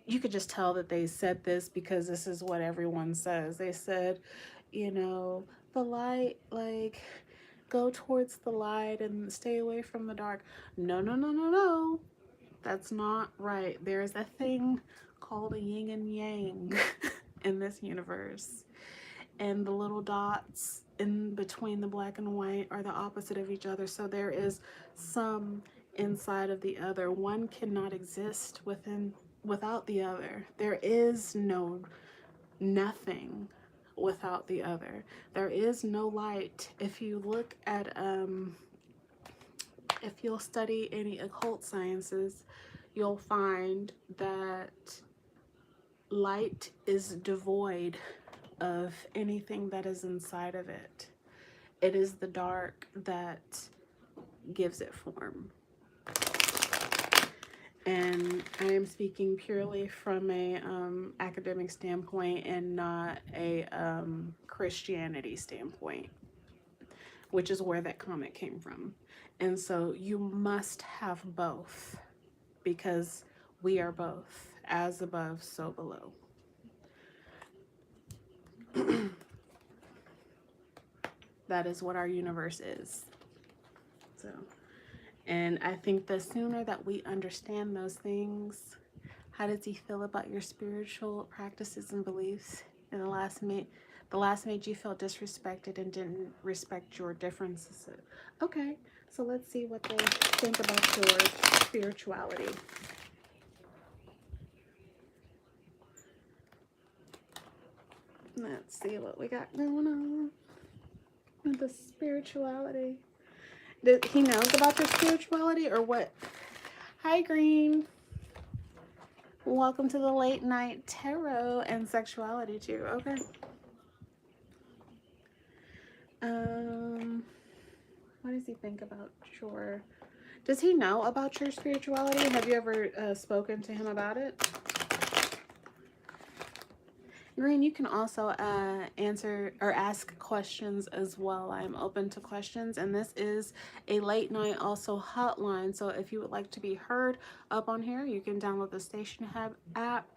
you could just tell that they said this because this is what everyone says. They said, you know, the light, like, go towards the light and stay away from the dark. No, no, no, no, no. That's not right. There's a thing called a yin and yang in this universe. And the little dots in between the black and white are the opposite of each other. So there is some inside of the other. One cannot exist without the other. There is nothing without the other. There is no light. If you look at if you'll study any occult sciences, you'll find that light is devoid of anything that is inside of it. It is the dark that gives it form. And I am speaking purely from a academic standpoint and not a Christianity standpoint, which is where that comment came from. And so you must have both, because we are both, as above, so below. That is what our universe is. So, and I think the sooner that we understand those things. How does he feel about your spiritual practices and beliefs? And the last made you feel disrespected and didn't respect your differences. Okay, so let's see what they think about your spirituality. Let's see what we got going on with the spirituality. He knows about your spirituality or what? Hi, Green. Welcome to the late night tarot and sexuality too. Okay. What does he think about your... Does he know about your spirituality? Have you ever spoken to him about it? Green, you can also answer or ask questions as well. I'm open to questions, and this is a late night also hotline. So if you would like to be heard up on here, you can download the Station Hub app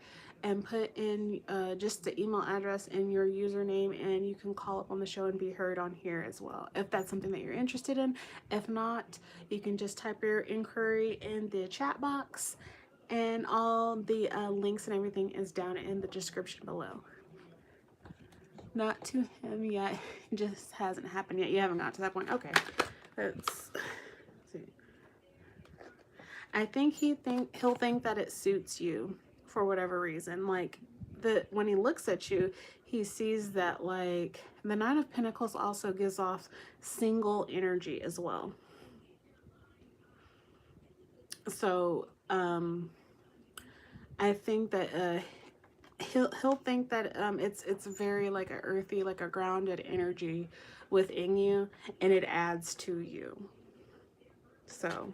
and put in just the email address and your username, and you can call up on the show and be heard on here as well, if that's something that you're interested in. If not, you can just type your inquiry in the chat box, and all the links and everything is down in the description below. Not to him yet. It just hasn't happened yet. You haven't got to that point. Okay. Let's see. I think he'll think that it suits you for whatever reason. Like, when he looks at you, he sees that like the Nine of Pentacles also gives off single energy as well. So I think that he'll think that it's very like a earthy, like a grounded energy within you, and it adds to you. So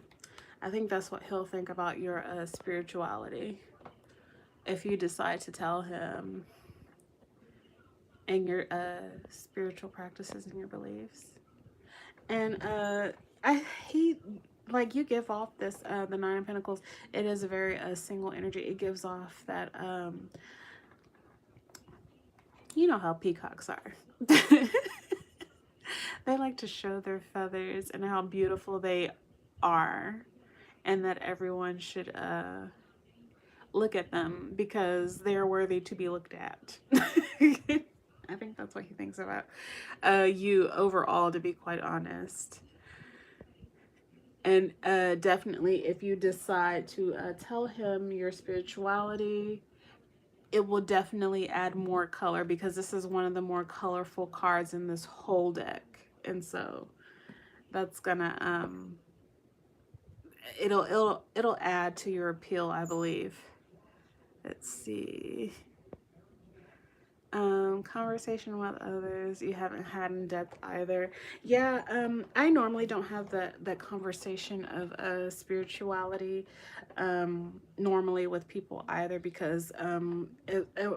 I think that's what he'll think about your spirituality if you decide to tell him, and your spiritual practices and your beliefs. And he, like, you give off this the Nine of Pentacles. It is a very single energy. It gives off that you know how peacocks are. They like to show their feathers and how beautiful they are, and that everyone should look at them because they're worthy to be looked at. I think that's what he thinks about you overall, to be quite honest. And definitely, if you decide to tell him your spirituality, it will definitely add more color, because this is one of the more colorful cards in this whole deck. And so that's gonna it'll add to your appeal, I believe. Let's see. Conversation with others you haven't had in depth either. Yeah, I normally don't have that conversation of spirituality normally with people either, because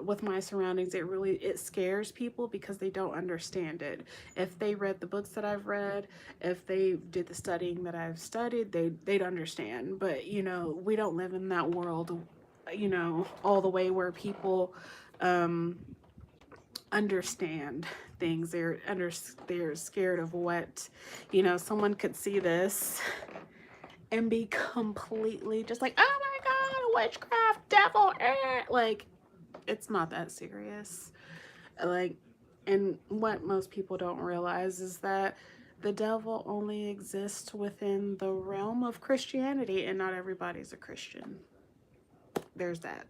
with my surroundings, it scares people because they don't understand it. If they read the books that I've read, if they did the studying that I've studied, they'd understand. But you know, we don't live in that world, you know, all the way where people understand things. They're scared of what, you know, someone could see this and be completely just like, oh my god, witchcraft, devil, like, it's not that serious. Like, and what most people don't realize is that the devil only exists within the realm of Christianity, and not everybody's a Christian. There's that.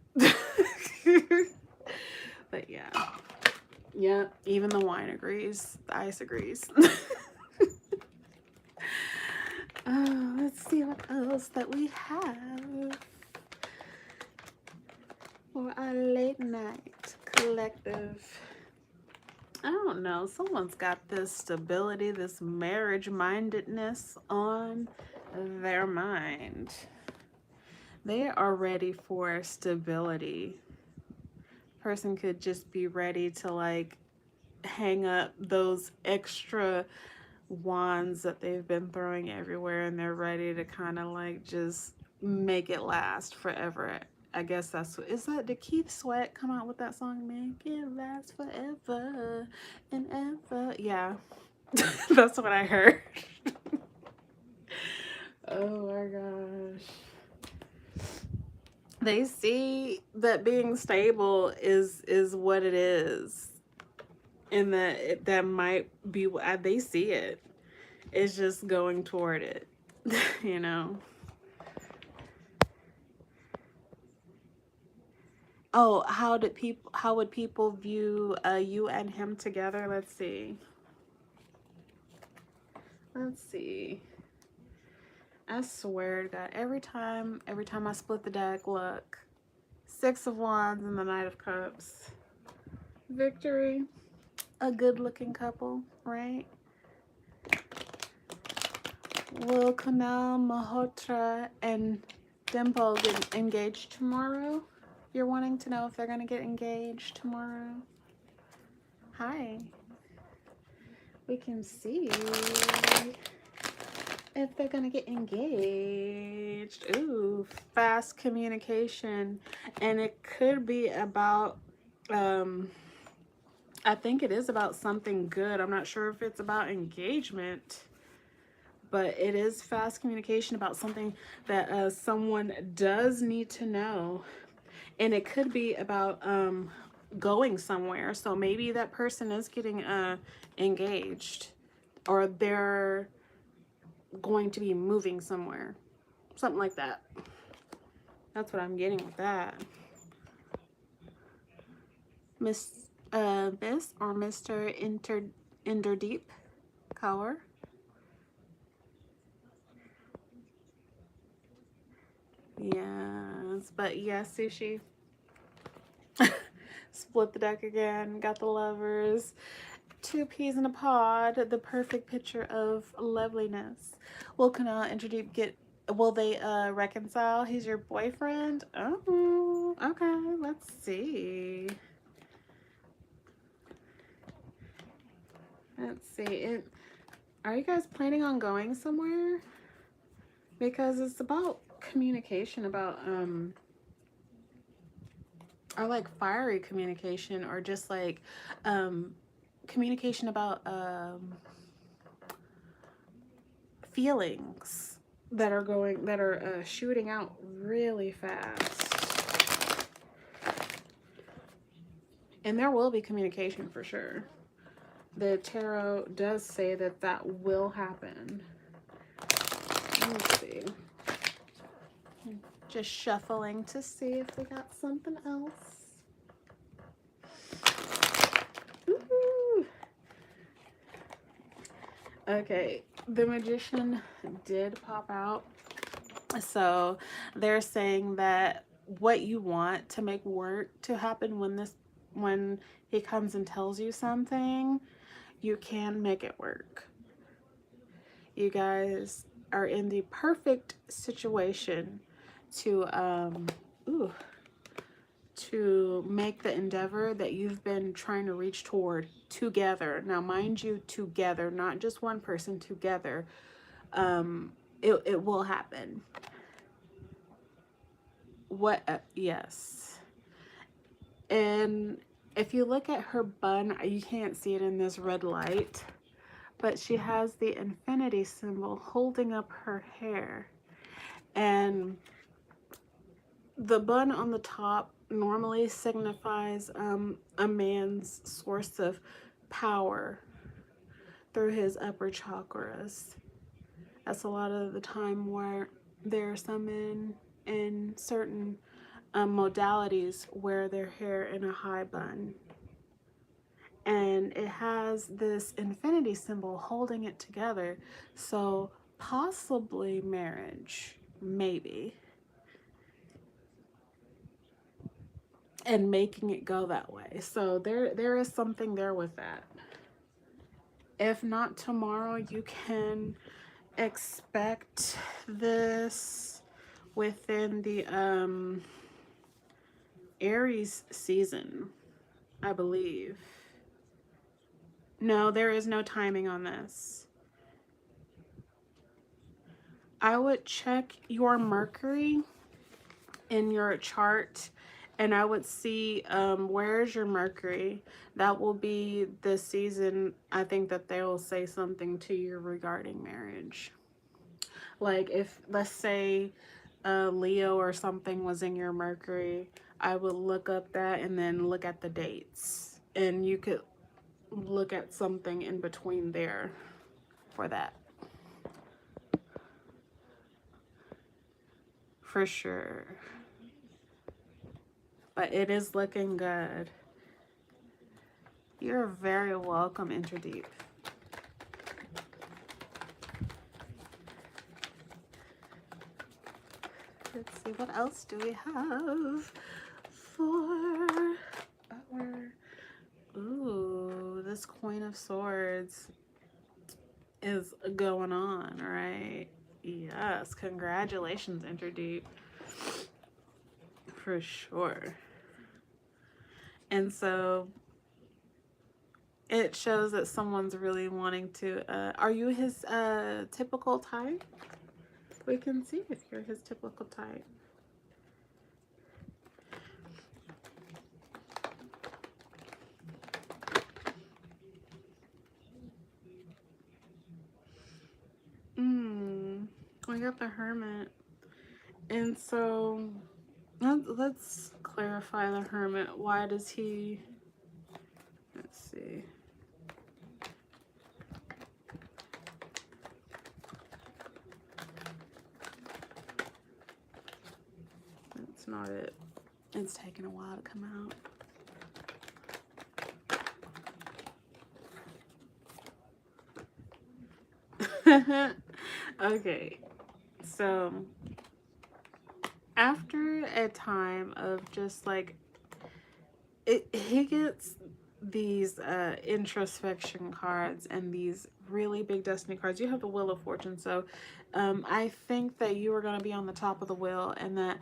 But yeah. Yeah, even the wine agrees. The ice agrees. Let's see what else that we have for our late night collective. I don't know. Someone's got this stability, this marriage mindedness on their mind. They are ready for stability. Person could just be ready to like hang up those extra wands that they've been throwing everywhere, and they're ready to kind of like just make it last forever. I guess that's what is that. Did Keith Sweat come out with that song, Make It Last Forever and Ever? Yeah. That's what I heard. Oh my gosh. They see that being stable is what it is, and that might be what they see it. It's just going toward it, you know. Oh, how would people view you and him together? Let's see. I swear to God, every time I split the deck, look, Six of Wands and the Knight of Cups. Victory. A good-looking couple, right? Will Kunal Malhotra and Dimple get engaged tomorrow? You're wanting to know if they're going to get engaged tomorrow? Hi. We can see if they're going to get engaged. Ooh, fast communication. And it could be about, I think it is about something good. I'm not sure if it's about engagement, but it is fast communication about something that someone does need to know. And it could be about going somewhere. So maybe that person is getting engaged, or they're going to be moving somewhere. Something like that. That's what I'm getting with that. Miss or Mr. Interdeep color. Yes, but yes, Sushi. Split the deck again. Got the Lovers. Two peas in a pod. The perfect picture of loveliness. Will Canal Interdeep get... Will they reconcile? He's your boyfriend? Oh, okay. Let's see. Let's see. Are you guys planning on going somewhere? Because it's about communication, about or like fiery communication, or just like communication about feelings that are shooting out really fast. And there will be communication for sure. The tarot does say that that will happen. Let's see. Just shuffling to see if we got something else. Ooh. Okay, the Magician did pop out. So they're saying that what you want to make work to happen when he comes and tells you something, you can make it work. You guys are in the perfect situation to make the endeavor that you've been trying to reach toward together. Now, mind you, together, not just one person, together. It will happen. Yes. And if you look at her bun, you can't see it in this red light, but she has the infinity symbol holding up her hair. And the bun on the top normally signifies a man's source of power through his upper chakras. That's a lot of the time where there are some men in certain modalities wear their hair in a high bun. And it has this infinity symbol holding it together. So possibly marriage, maybe. And making it go that way. So there is something there with that. If not tomorrow, you can expect this within the Aries season, I believe. No, there is no timing on this. I would check your Mercury in your chart, and I would see where's your Mercury. That will be the season, I think, that they will say something to you regarding marriage. Like if, let's say, Leo or something was in your Mercury, I would look up that and then look at the dates. And you could look at something in between there for that. For sure. But it is looking good. You're very welcome, Interdeep. Let's see, what else do we have for our... Ooh, this Queen of Swords is going on, right? Yes, congratulations, Interdeep. For sure. And so it shows that someone's really wanting to, are you his typical type? We can see if you're his typical type. We got the Hermit. And so let's clarify the Hermit. Why does he... Let's see. That's not it. It's taking a while to come out. Okay, so after a time of just like he gets these introspection cards and these really big destiny cards. You have the Wheel of Fortune, so I think that you are going to be on the top of the wheel, and that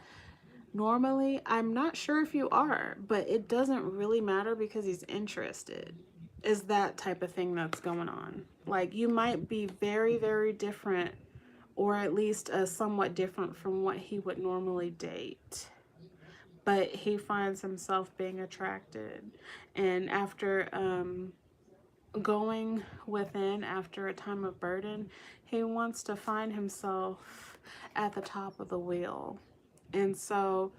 normally, I'm not sure if you are, but it doesn't really matter because he's interested. Is that type of thing that's going on. Like, you might be very, very different, or at least somewhat different from what he would normally date. But he finds himself being attracted. And after going within, after a time of burden, he wants to find himself at the top of the wheel. And so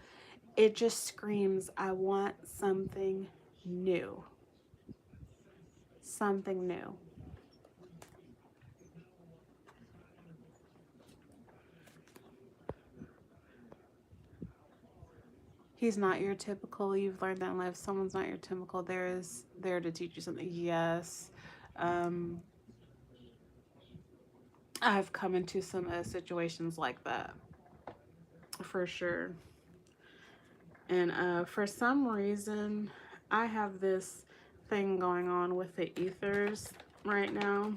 it just screams, I want something new. Something new. He's not your typical. You've learned that in life. Someone's not your typical. There is there to teach you something. Yes. I've come into some situations like that. For sure. And for some reason, I have this thing going on with the ethers right now.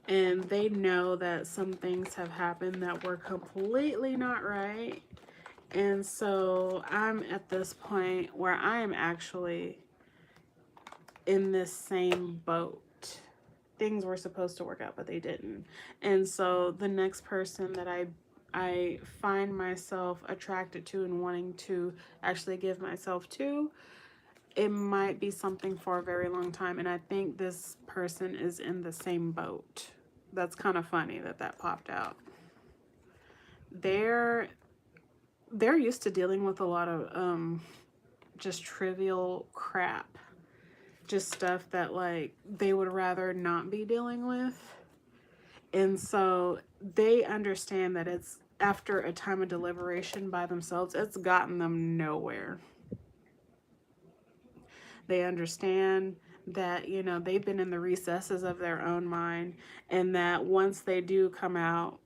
And they know that some things have happened that were completely not right. And so I'm at this point where I am actually in this same boat. Things were supposed to work out, but they didn't. And so the next person that I find myself attracted to and wanting to actually give myself to, it might be something for a very long time. And I think this person is in the same boat. That's kind of funny that that popped out. They're used to dealing with a lot of just trivial crap, just stuff that like they would rather not be dealing with. And so they understand that it's after a time of deliberation by themselves, it's gotten them nowhere. They understand that, you know, they've been in the recesses of their own mind, and that once they do come out,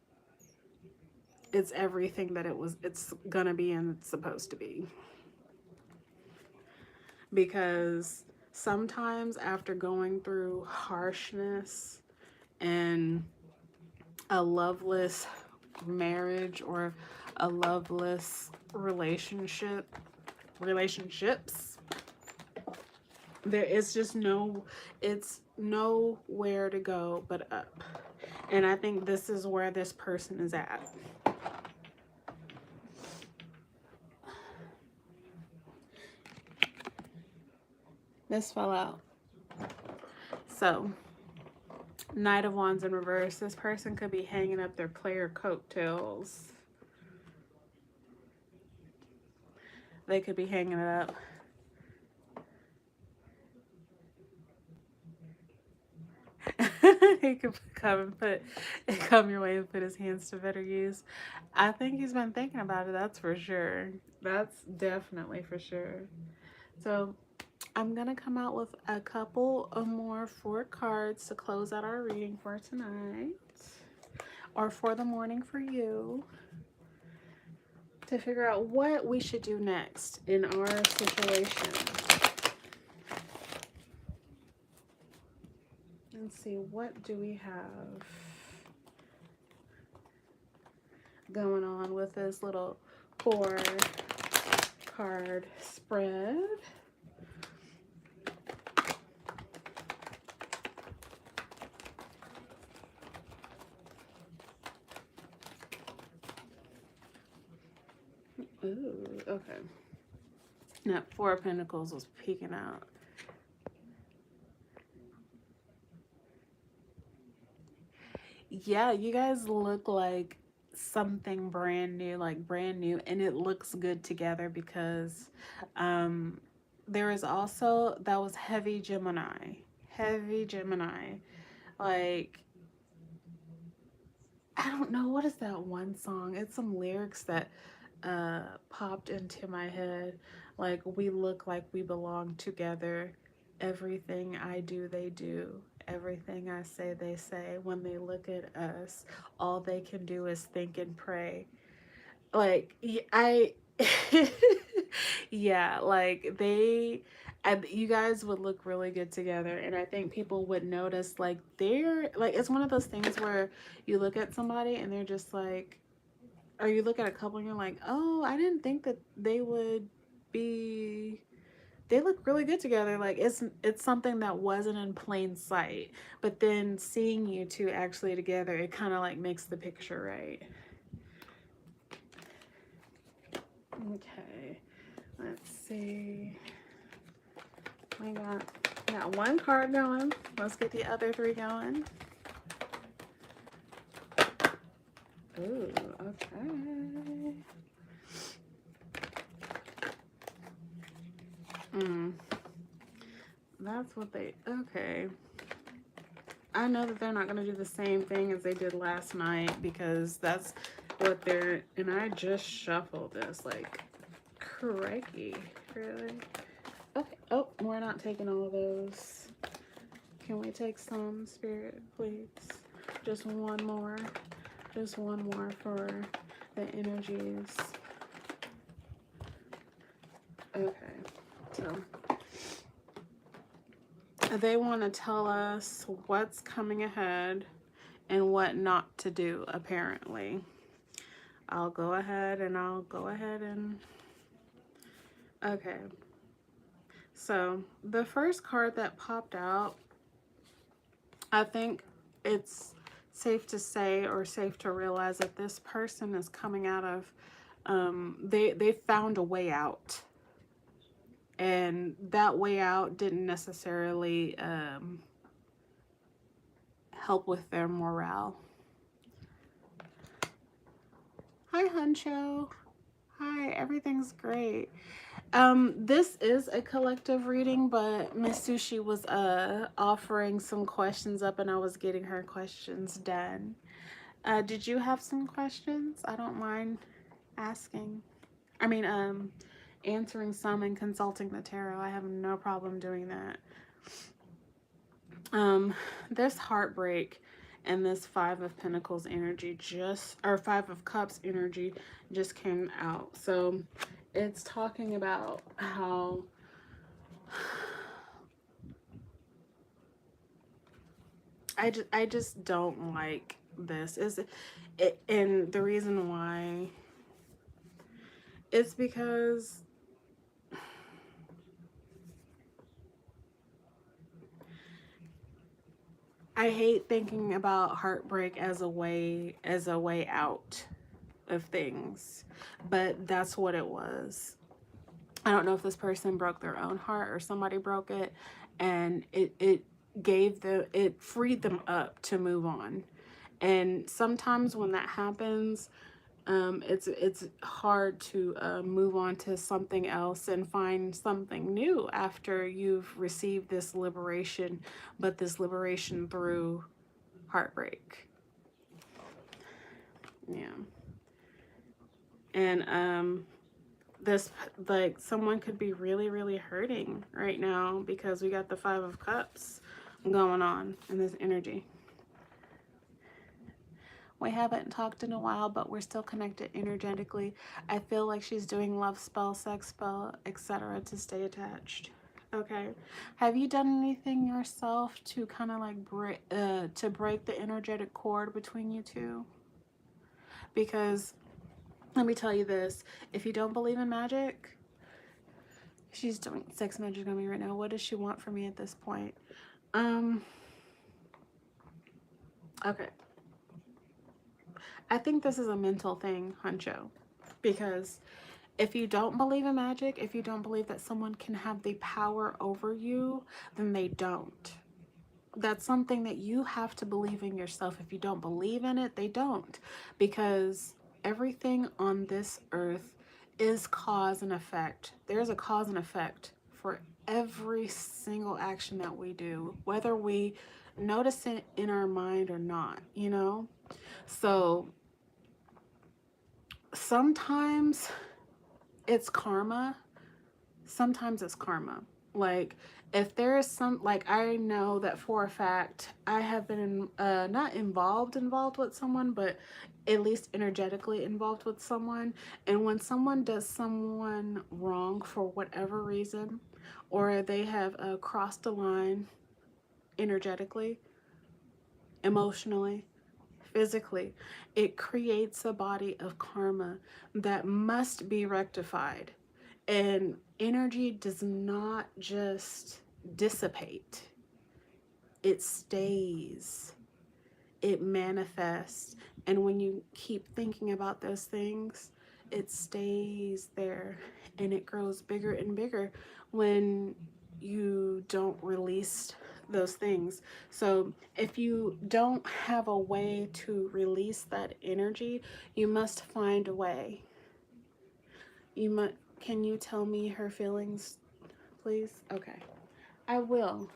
it's everything that it's gonna be and it's supposed to be. Because sometimes after going through harshness and a loveless marriage or a loveless relationships, there is just it's nowhere to go but up. And I think this is where this person is at. This fell out. So, Knight of Wands in reverse. This person could be hanging up their player coattails. They could be hanging it up. He could come your way and put his hands to better use. I think he's been thinking about it. That's for sure. That's definitely for sure. So I'm gonna come out with a couple of more 4 cards to close out our reading for tonight, or for the morning for you, to figure out what we should do next in our situation. Let's see, what do we have going on with this little 4 card spread? Ooh, okay. That 4 of Pentacles was peeking out. Yeah, you guys look like something brand new, and it looks good together because there is also, that was heavy Gemini. Heavy Gemini. Like, I don't know, what is that one song? It's some lyrics that popped into my head. Like, we look like we belong together. Everything I do, they do. Everything I say, they say. When they look at us, all they can do is think and pray. Like, yeah, like and you guys would look really good together. And I think people would notice, like, like, it's one of those things where you look at somebody and they're just like, or you look at a couple and you're like, oh, I didn't think that they would be, they look really good together. Like, it's something that wasn't in plain sight, but then seeing you two actually together, it kind of like makes the picture right. Okay, let's see. We got one card going. Let's get the other three going. Ooh, okay. That's what they, okay. I know that they're not going to do the same thing as they did last night, because that's what they're, and I just shuffled this, like, crikey, really? Okay, oh, we're not taking all of those. Can we take some, Spirit, please? Just one more for the energies. Okay, so they want to tell us what's coming ahead and what not to do, apparently. I'll go ahead and okay. So the first card that popped out, I think it's safe to say, or safe to realize, that this person is coming out of, they found a way out. And that way out didn't necessarily help with their morale. Hi, Huncho. Hi, everything's great. This is a collective reading, but Miss Sushi was offering some questions up, and I was getting her questions done. Did you have some questions? I don't mind asking. I mean, answering some and consulting the tarot. I have no problem doing that. This heartbreak and this Five of Pentacles energy or Five of Cups energy just came out. So it's talking about how I just don't like this. And the reason why, it's because I hate thinking about heartbreak as a way out of things, but that's what it was. I don't know if this person broke their own heart or somebody broke it, and it freed them up to move on. And sometimes when that happens, it's hard to move on to something else and find something new after you've received this liberation, but this liberation through heartbreak. Yeah. And this, like, someone could be really hurting right now because we got the Five of Cups going on in this energy. We haven't talked in a while, but we're still connected energetically. I feel like she's doing love spell, sex spell, etc. to stay attached. Okay. Have you done anything yourself to kind of like break the energetic cord between you two? Because let me tell you this, if you don't believe in magic, she's doing sex magic on me right now. What does she want from me at this point? Okay. I think this is a mental thing, Huncho, because if you don't believe in magic, if you don't believe that someone can have the power over you, then they don't. That's something that you have to believe in yourself. If you don't believe in it, they don't. Because everything on this earth is cause and effect. There's a cause and effect for every single action that we do, whether we notice it in our mind or not, you know? So sometimes it's karma. Sometimes it's karma. Like, if there is some, like, I know that for a fact I have been not involved with someone, but at least energetically involved with someone. And when someone does someone wrong for whatever reason, or they have crossed a line energetically, emotionally, physically, it creates a body of karma that must be rectified. And energy does not just dissipate, it stays, it manifests. And when you keep thinking about those things, it stays there and it grows bigger and bigger when you don't release those things. So if you don't have a way to release that energy, you must find a way. You must. Can you tell me her feelings, please? Okay, I will.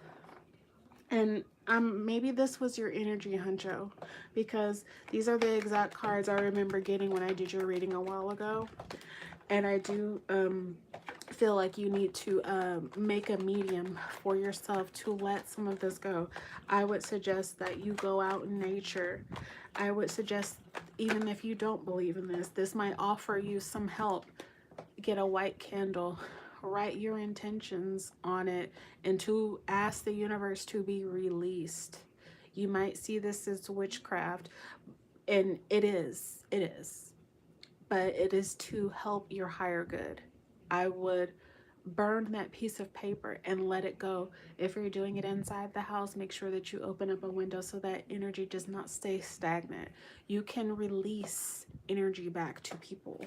And maybe this was your energy, Huncho, because these are the exact cards I remember getting when I did your reading a while ago. And I do feel like you need to make a medium for yourself to let some of this go. I would suggest that you go out in nature. I would suggest, even if you don't believe in this might offer you some help. Get a white candle, write your intentions on it, and to ask the universe to be released. You might see this as witchcraft, and it is, but it is to help your higher good. I would burn that piece of paper and let it go. If you're doing it inside the house, make sure that you open up a window so that energy does not stay stagnant. You can release energy back to people.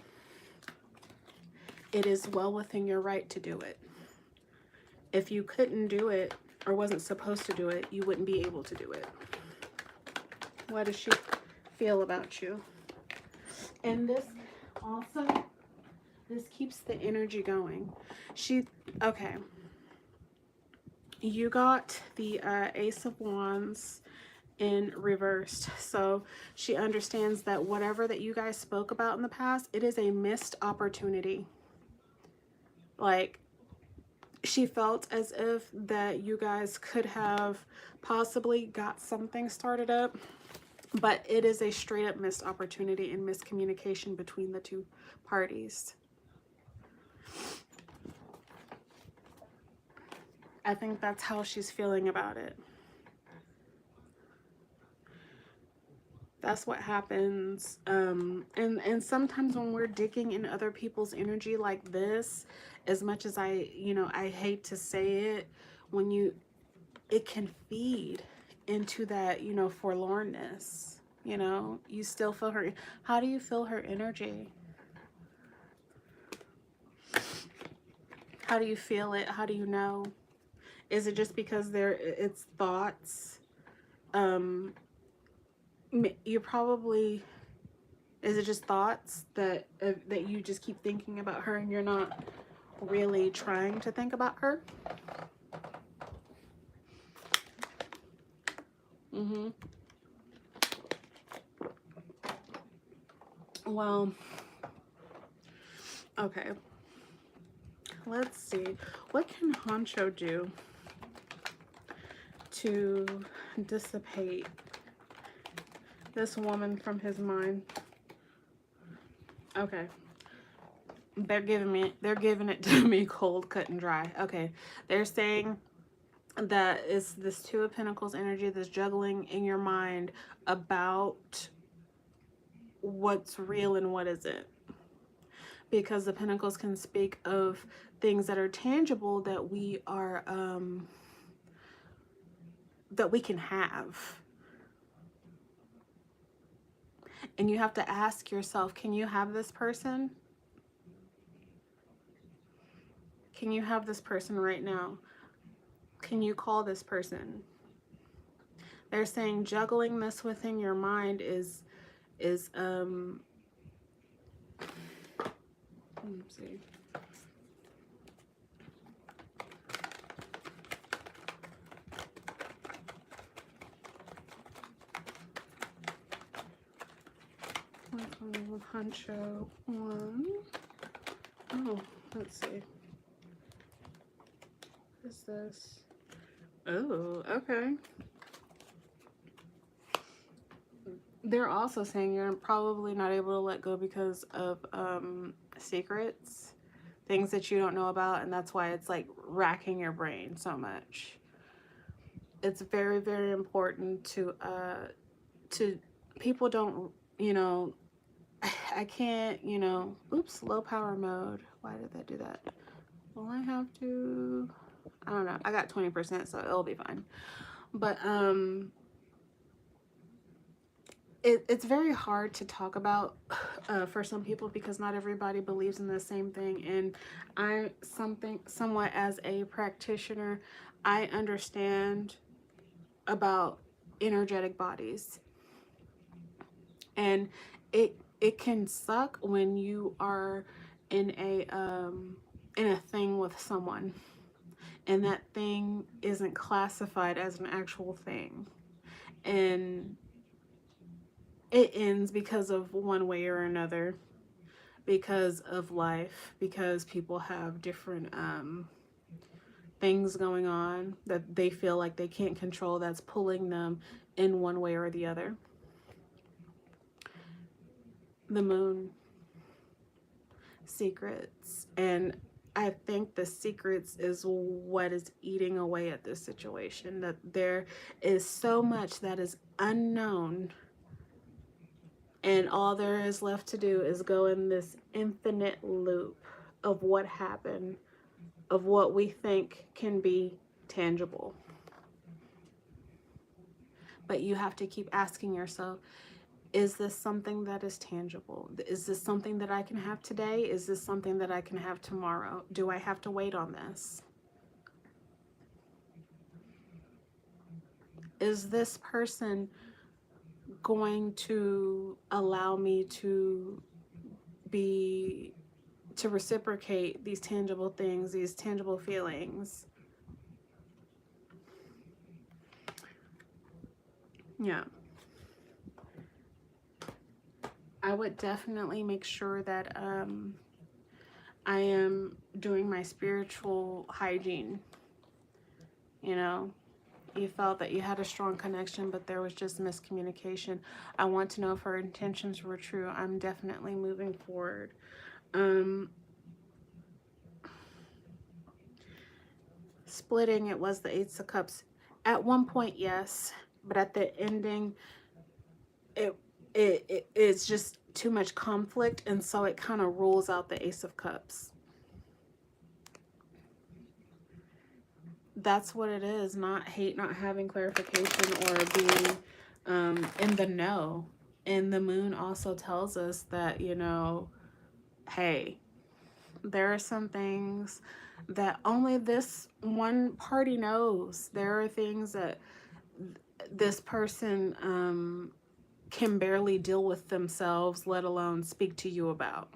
It is well within your right to do it. If you couldn't do it or wasn't supposed to do it, you wouldn't be able to do it. What does she feel about you? And this also, this keeps the energy going. Okay. You got the Ace of Wands in reversed. So she understands that whatever that you guys spoke about in the past, it is a missed opportunity. Like, she felt as if that you guys could have possibly got something started up, but it is a straight up missed opportunity and miscommunication between the two parties. I think that's how she's feeling about it. That's what happens. And sometimes when we're digging in other people's energy like this, as much as I hate to say it, it can feed into that, forlornness. You still feel her. How do you feel her energy? How do you feel it? How do you know? Is it just because it's thoughts? You probably, is it just thoughts that you just keep thinking about her and you're not really trying to think about her? Well, okay, let's see, what can Honcho do to dissipate this woman from his mind? Okay, they're giving it to me cold, cut and dry. Okay, they're saying that is this Two of Pentacles energy, this juggling in your mind about what's real and what isn't, because the Pentacles can speak of things that are tangible that we are that we can have. And you have to ask yourself, can you have this person? Can you have this person right now? Can you call this person? They're saying juggling this within your mind is let's see. Honcho one. Oh, let's see. is this? Oh, okay. They're also saying you're probably not able to let go because of secrets, things that you don't know about, and that's why it's like racking your brain so much. It's very, very important to people don't, you know, I can't, you know, oops, low power mode. Why did that do that? Will I have to, I don't know. I got 20%, so it'll be fine. But it's very hard to talk about for some people because not everybody believes in the same thing. And I somewhat as a practitioner, I understand about energetic bodies, and it can suck when you are in a thing with someone and that thing isn't classified as an actual thing, and it ends because of one way or another, because of life, because people have different things going on that they feel like they can't control, that's pulling them in one way or the other. The moon, secrets, and I think the secrets is what is eating away at this situation, that there is so much that is unknown, and all there is left to do is go in this infinite loop of what happened, of what we think can be tangible. But you have to keep asking yourself, is this something that is tangible? Is this something that I can have today? Is this something that I can have tomorrow? Do I have to wait on this? Is this person going to allow me to reciprocate these tangible things, these tangible feelings? Yeah. I would definitely make sure that I am doing my spiritual hygiene. You know, you felt that you had a strong connection, but there was just miscommunication. I want to know if her intentions were true. I'm definitely moving forward. Splitting, it was the Ace of Cups. At one point, yes, but at the ending, it's just too much conflict, and so it kind of rules out the Ace of Cups. That's what it is. Not hate, not having clarification, or being in the know. And the moon also tells us that, you know, hey, there are some things that only this one party knows. There are things that this person can barely deal with themselves, let alone speak to you about.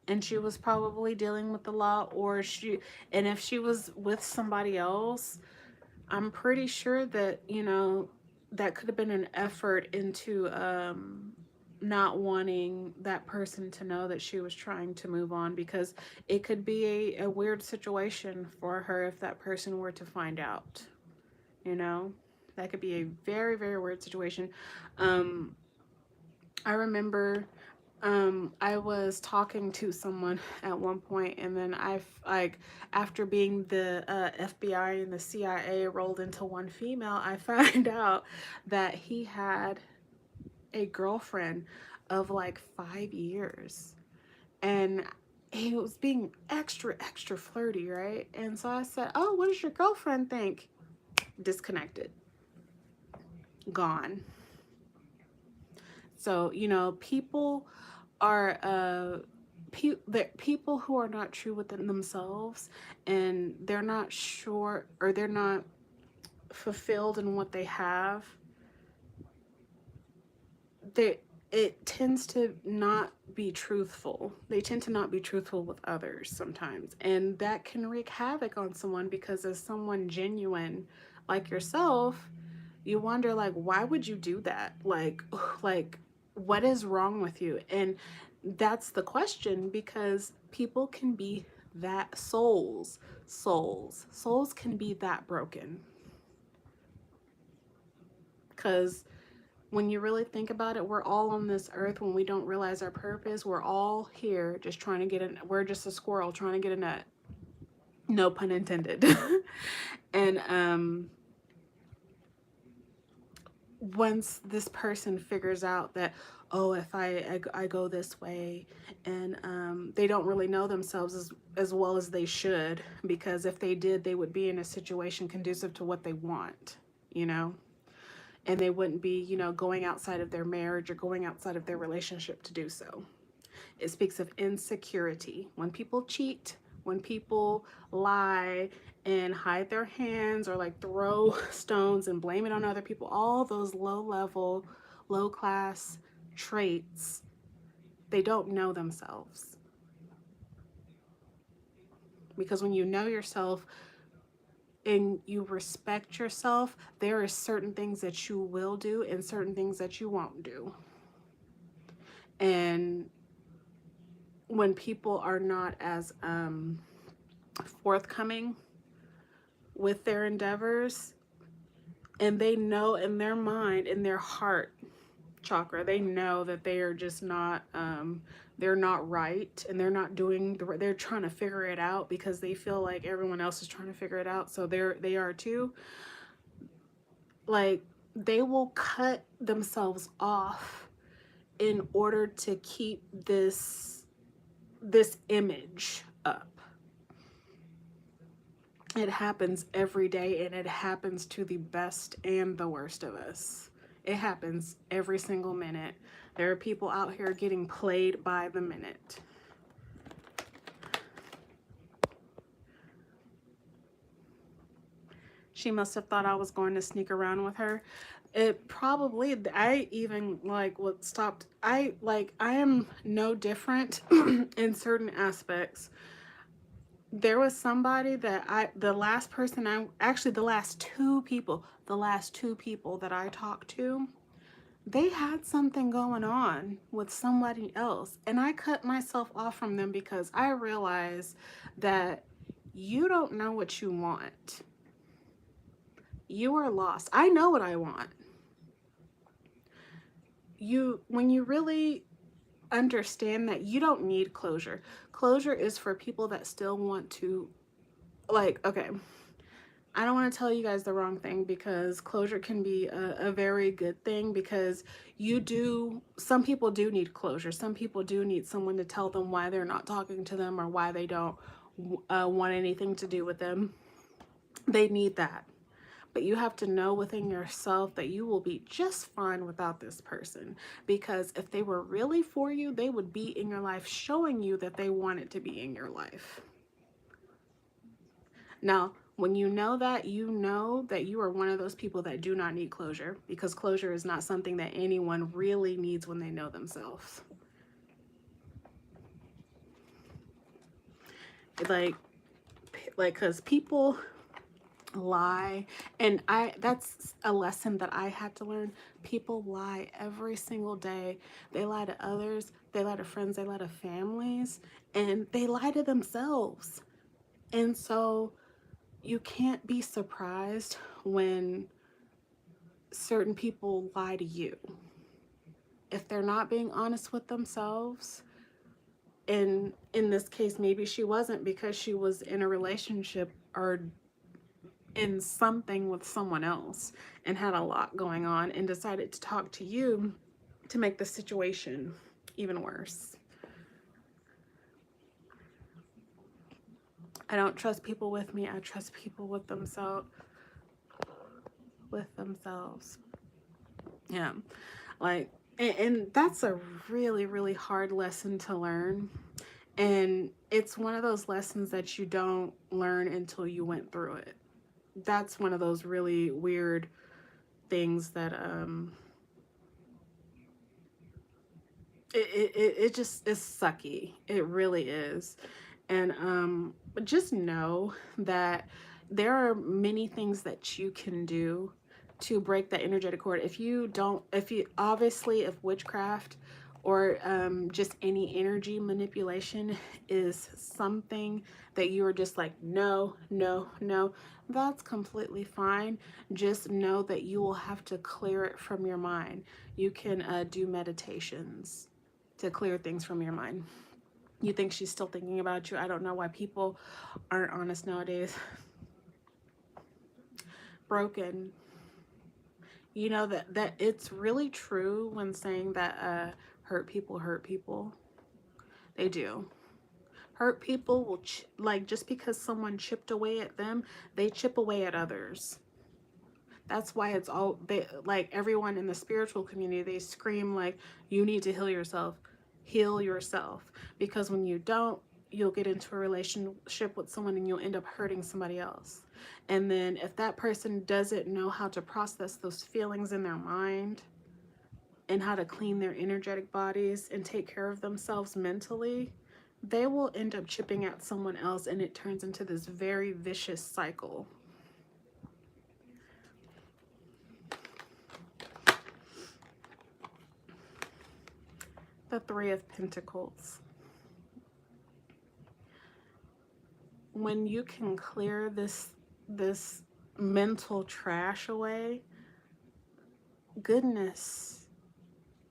And she was probably dealing with the law, and if she was with somebody else, I'm pretty sure that, you know, that could have been an effort into not wanting that person to know that she was trying to move on, because it could be a weird situation for her if that person were to find out, you know. That could be a very, very weird situation. I remember I was talking to someone at one point, and then after being the FBI and the CIA rolled into one female, I found out that he had a girlfriend of like 5 years, and he was being extra, extra flirty, right? And so I said, oh, what does your girlfriend think? Disconnected. Gone. So, you know, people are people who are not true within themselves, and they're not sure, or they're not fulfilled in what they have, it tends to not be truthful. They tend to not be truthful with others sometimes, and that can wreak havoc on someone, because as someone genuine like yourself, you wonder, like, why would you do that? Like what is wrong with you? And that's the question, because people can be that souls can be that broken. Because when you really think about it, we're all on this earth. When we don't realize our purpose, we're all here just trying to get in. We're just a squirrel trying to get a nut. No pun intended. And once this person figures out that, oh, if I go this way, and they don't really know themselves as well as they should, because if they did, they would be in a situation conducive to what they want, you know, and they wouldn't be, you know, going outside of their marriage or going outside of their relationship to do so. It speaks of insecurity. When people cheat, when people lie and hide their hands or like throw stones and blame it on other people, all those low level, low class traits, they don't know themselves. Because when you know yourself and you respect yourself, there are certain things that you will do and certain things that you won't do. And when people are not as forthcoming with their endeavors, and they know in their mind, in their heart chakra, they know that they are just not they're not right, and they're not doing they're trying to figure it out because they feel like everyone else is trying to figure it out, so they are too. Like, they will cut themselves off in order to keep this image up. It happens every day, and it happens to the best and the worst of us. It happens every single minute. There are people out here getting played by the minute. She must have thought I was going to sneak around with her. It probably, I even like what stopped. I am no different in certain aspects. There was somebody that the last two people that I talked to, they had something going on with somebody else, and I cut myself off from them because I realized that you don't know what you want. You are lost. I know what I want. When you really understand that you don't need closure. Closure is for people that still want to, like, okay, I don't want to tell you guys the wrong thing, because closure can be a very good thing, because some people do need closure. Some people do need someone to tell them why they're not talking to them or why they don't want anything to do with them. They need that. But you have to know within yourself that you will be just fine without this person, because if they were really for you, they would be in your life showing you that they wanted to be in your life. Now, when you know that you are one of those people that do not need closure, because closure is not something that anyone really needs when they know themselves. Like, because people lie, and that's a lesson that I had to learn. People lie every single day. They lie to others, they lie to friends, they lie to families, and they lie to themselves. And so you can't be surprised when certain people lie to you. If they're not being honest with themselves, and in this case maybe she wasn't, because she was in a relationship or in something with someone else and had a lot going on, and decided to talk to you to make the situation even worse. I don't trust people with me. I trust people with themselves. Yeah, like, and that's a really, really hard lesson to learn. And it's one of those lessons that you don't learn until you went through it. That's one of those really weird things that it just is sucky. It really is. And but just know that there are many things that you can do to break that energetic cord. If witchcraft or just any energy manipulation is something that you are just like, no, no, no, that's completely fine. Just know that you will have to clear it from your mind. You can do meditations to clear things from your mind. You think she's still thinking about you. I don't know why people aren't honest nowadays. Broken. You know that it's really true when saying that hurt people hurt people. They do. Hurt people will like, just because someone chipped away at them, they chip away at others. That's why it's all like everyone in the spiritual community, they scream like, you need to heal yourself. Heal yourself, because when you don't, you'll get into a relationship with someone and you'll end up hurting somebody else. And then if that person doesn't know how to process those feelings in their mind and how to clean their energetic bodies and take care of themselves mentally, they will end up chipping at someone else, and it turns into this very vicious cycle. The Three of Pentacles. When you can clear this mental trash away, goodness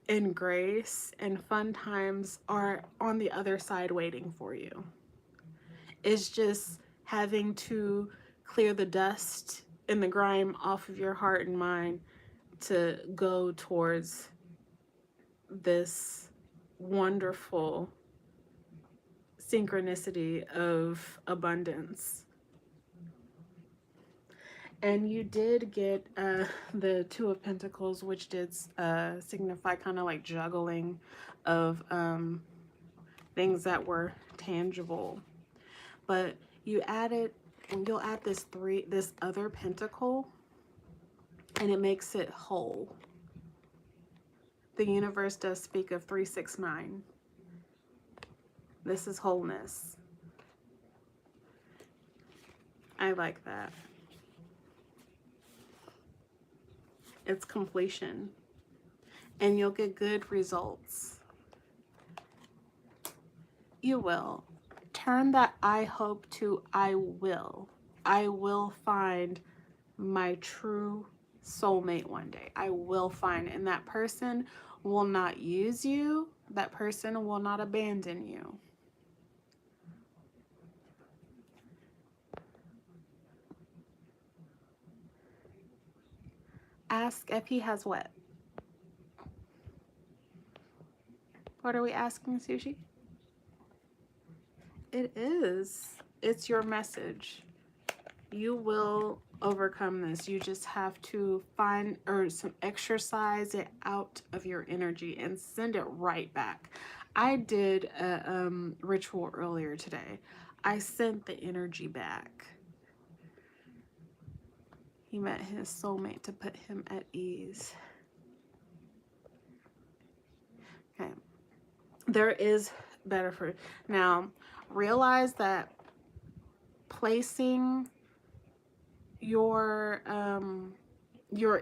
and grace and fun times are on the other side waiting for you. It's just having to clear the dust and the grime off of your heart and mind to go towards this wonderful synchronicity of abundance. And you did get the Two of Pentacles, which did signify kind of like juggling of things that were tangible. But you added, and you'll add this other pentacle, and it makes it whole. The universe does speak of 369. This is wholeness. I like that. It's completion. And you'll get good results. You will. Turn that I hope to I will. I will find my true soulmate one day. I will find, and that person will not use you. That person will not abandon you. Ask if he has what? What are we asking, Sushi? It is. It's your message. You will overcome this. You just have to find or exercise it out of your energy and send it right back. I did a ritual earlier today. I sent the energy back. He met his soulmate to put him at ease. Okay. There is better for now. Realize that placing your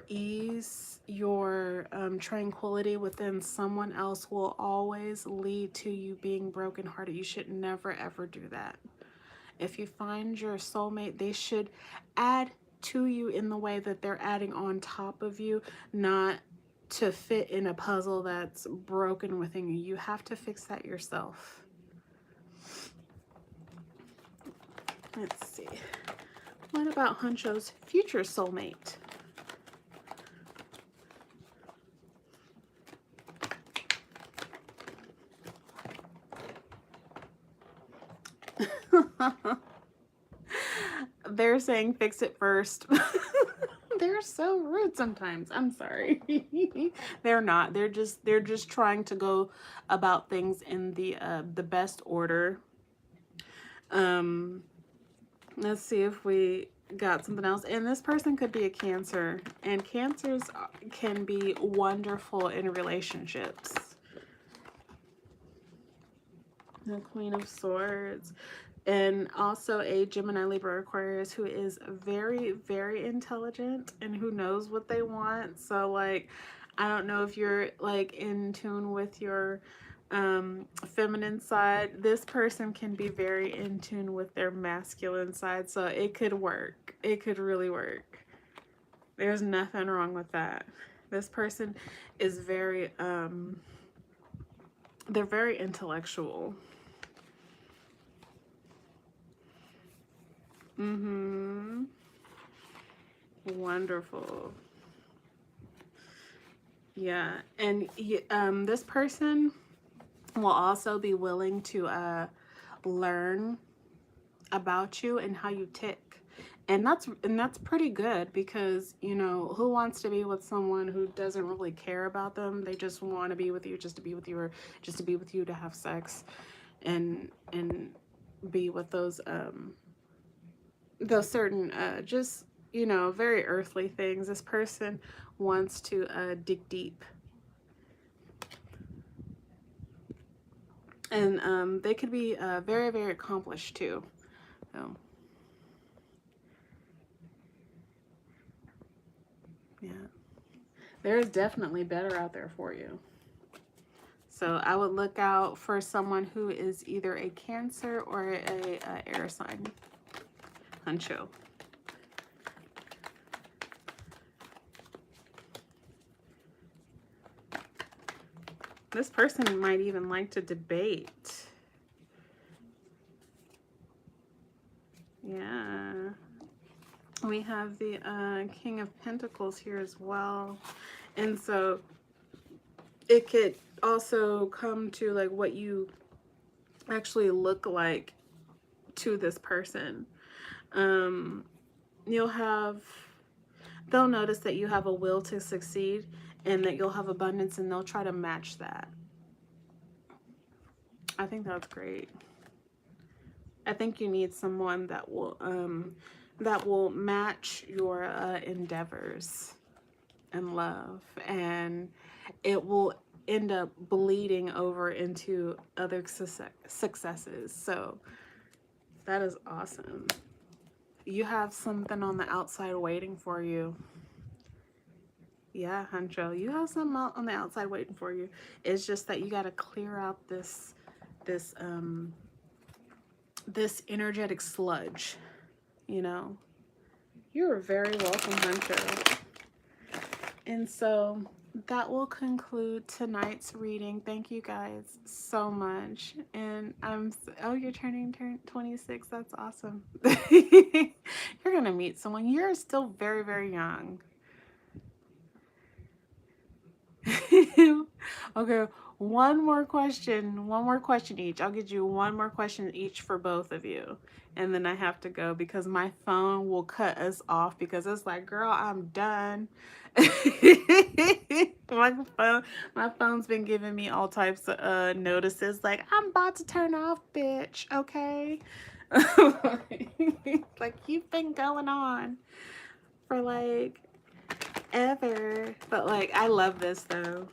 ease, your tranquility within someone else will always lead to you being brokenhearted. You should never ever do that. If you find your soulmate, they should add to you in the way that they're adding on top of you, not to fit in a puzzle that's broken within you. You have to fix that yourself. Let's see. What about Huncho's future soulmate? They're saying fix it first. They're so rude sometimes. I'm sorry. They're not. They're just trying to go about things in the best order. Let's see if we got something else. And this person could be a Cancer, and Cancers can be wonderful in relationships. The Queen of Swords. And also a Gemini, Libra, Aquarius who is very, very intelligent and who knows what they want. So like, I don't know if you're like in tune with your feminine side. This person can be very in tune with their masculine side, so it could work. It could really work. There's nothing wrong with that. This person is very they're very intellectual. Wonderful. Yeah, and this person will also be willing to learn about you and how you tick. And that's pretty good, because you know, who wants to be with someone who doesn't really care about them? They just want to be with you just to be with you, or just to be with you to have sex and be with those certain just, you know, very earthly things. This person wants to dig deep. And they could be very, very accomplished too. So, yeah. There's definitely better out there for you. So I would look out for someone who is either a Cancer or a air sign. Huncho. This person might even like to debate. Yeah. We have the King of Pentacles here as well. And so it could also come to like what you actually look like to this person. They'll notice that you have a will to succeed and that you'll have abundance, and they'll try to match that. I think that's great. I think you need someone that will match your endeavors and love, and it will end up bleeding over into other successes. So that is awesome. You have something on the outside waiting for you. Yeah, Huncho, you have something on the outside waiting for you. It's just that you got to clear out this energetic sludge, you know. You're very welcome, Huncho. And so that will conclude tonight's reading. Thank you guys so much. And oh, you're turning 26. That's awesome. You're gonna meet someone. You're still very, very young. Okay, one more question each. I'll get you one more question each for both of you, and then I have to go because my phone will cut us off, because it's like, girl, I'm done. My phone's been giving me all types of notices like, I'm about to turn off, bitch. Okay. Like, you've been going on for like ever. But like, I love this though.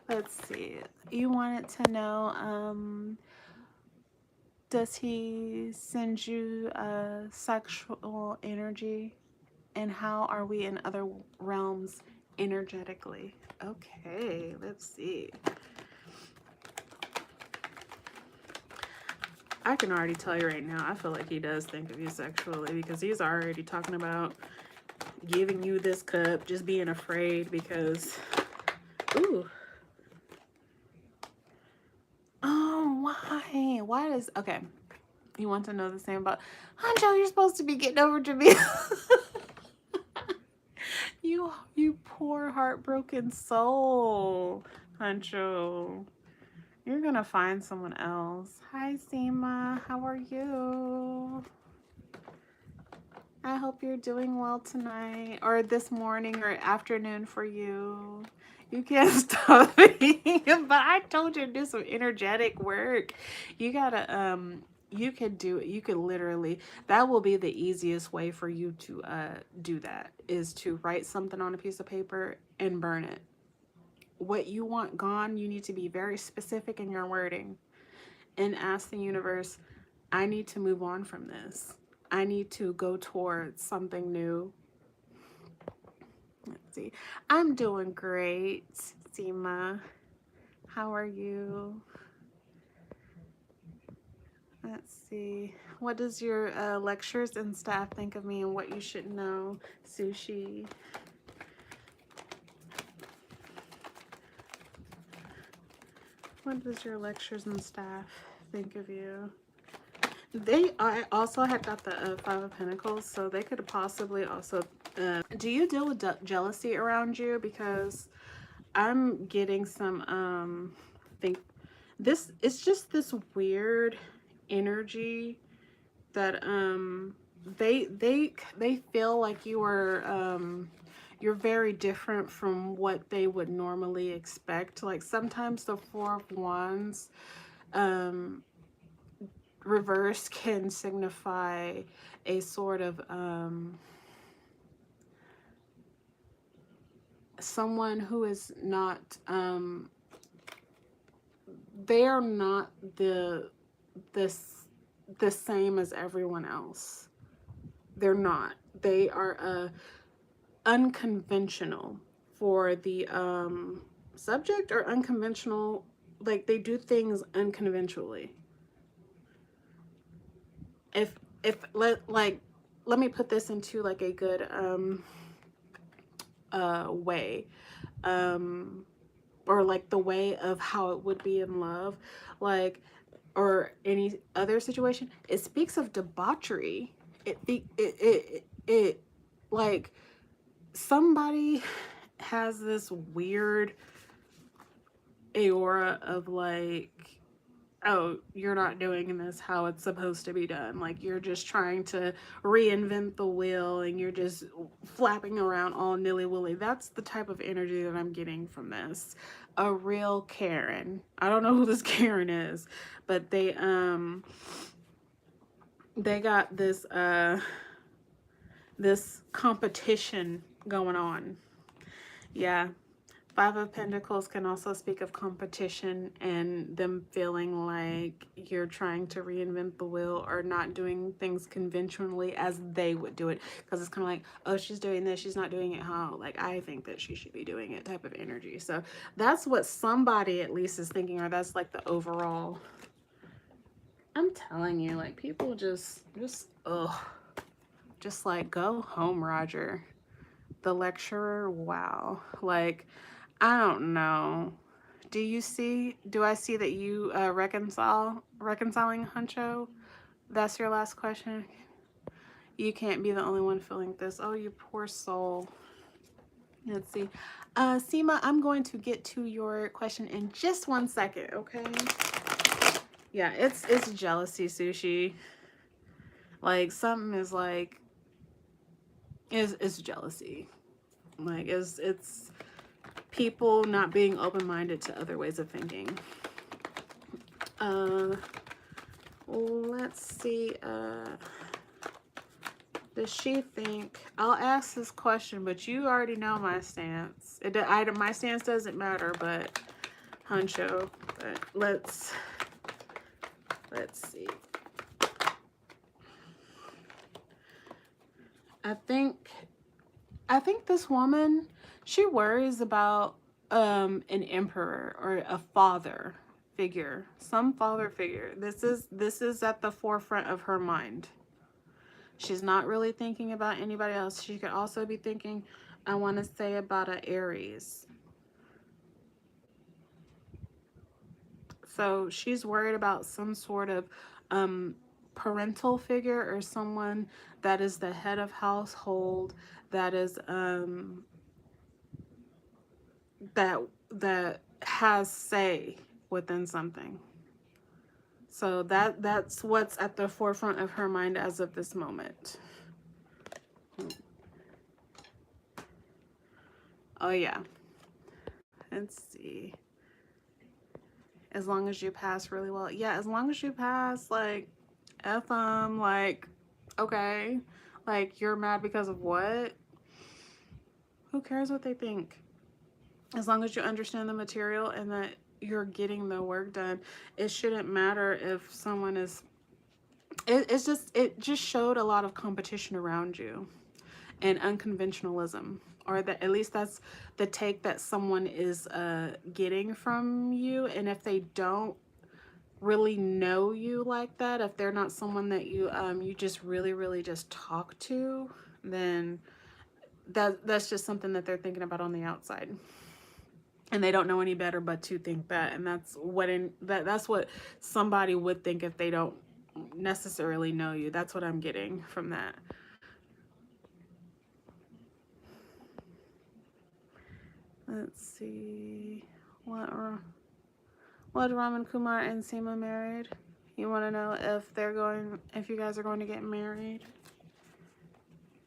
Let's see. You wanted to know, does he send you sexual energy? And how are we in other realms energetically? Okay, let's see. I can already tell you right now, I feel like he does think of you sexually, because he's already talking about giving you this cup, just being afraid because, ooh. Oh, why? Why does, okay. You want to know the same about, Hanjo, you're supposed to be getting over to me. You poor heartbroken soul, Hanjo. You're gonna find someone else. Hi, Seema. How are you? I hope you're doing well tonight, or this morning or afternoon for you. You can't stop me. But I told you to do some energetic work. You gotta you could do it. You could literally, that will be the easiest way for you to do that, is to write something on a piece of paper and burn it. What you want gone, you need to be very specific in your wording and ask the universe, I need to move on from this. I need to go towards something new. Let's see. I'm doing great, Seema. How are you? Let's see. What does your lectures and staff think of me and what you should know, Sushi? What does your lectures and staff think of you? I also had got the Five of Pentacles, so they could possibly also... do you deal with jealousy around you? Because I'm getting some, it's just this weird energy that, they feel like you are, you're very different from what they would normally expect. Like sometimes the Four of Wands, reverse can signify a sort of someone who is not they are not the same as everyone else. They're not. They are unconventional for the subject, or unconventional, like they do things unconventionally. Let me put this into like a good way, or like the way of how it would be in love, like, or any other situation. It speaks of debauchery. It like somebody has this weird aura of like, oh, you're not doing this how it's supposed to be done. Like you're just trying to reinvent the wheel and you're just flapping around all nilly-willy. That's the type of energy that I'm getting from this. A real Karen. I don't know who this Karen is, but they got this this competition going on. Yeah. Five of Pentacles can also speak of competition and them feeling like you're trying to reinvent the wheel or not doing things conventionally as they would do it. Because it's kind of like, oh, she's doing this, she's not doing it how like I think that she should be doing it type of energy. So that's what somebody at least is thinking, or that's like the overall. I'm telling you, like people just like go home, Roger. The lecturer, wow. Like, I don't know. Do I see that you reconciling, Huncho? That's your last question? You can't be the only one feeling this. Oh, you poor soul. Let's see. Seema, I'm going to get to your question in just 1 second, okay? Yeah, it's jealousy, Sushi. Like something is like, it's jealousy. Like it's people not being open-minded to other ways of thinking. Let's see. Does she think... I'll ask this question, but you already know my stance. My stance doesn't matter, but Huncho. But let's see. I think this woman, she worries about an emperor or a father figure, some father figure. This is at the forefront of her mind. She's not really thinking about anybody else. She could also be thinking, I want to say, about an Aries. So she's worried about some sort of parental figure, or someone that is the head of household, that is that has say within something. So that's what's at the forefront of her mind as of this moment. Oh yeah. Let's see. As long as you pass really well. Yeah, as long as you pass, like, F them, like, okay. Like, you're mad because of what? Who cares what they think? As long as you understand the material and that you're getting the work done, it shouldn't matter if someone is... it just showed a lot of competition around you. and unconventionalism, or that at least that's the take that someone is getting from you. And if they don't really know you like that, if they're not someone that you just really just talk to, then that's just something that they're thinking about on the outside, and they don't know any better but to think that. And that's what somebody would think if they don't necessarily know you. That's what I'm getting from that. Let's see. What Raman Kumar and Seema married? You want to know if you guys are going to get married?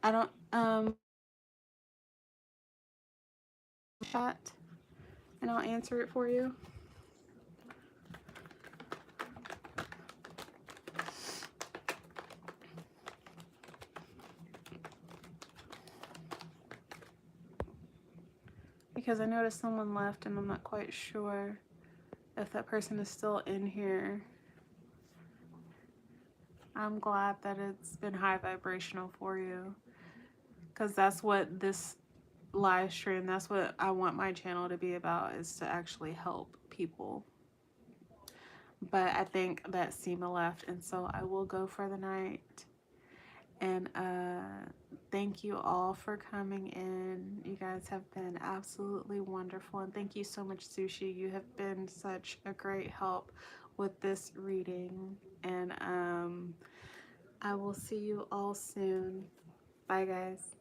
I don't that, and I'll answer it for you. Because I noticed someone left and I'm not quite sure if that person is still in here. I'm glad that it's been high vibrational for you, because that's what this live stream, that's what I want my channel to be about, is to actually help people. But I think that Seema left, and so I will go for the night. And thank you all for coming in. You guys have been absolutely wonderful, and thank you so much, Sushi. You have been such a great help with this reading. And I will see you all soon. Bye, guys.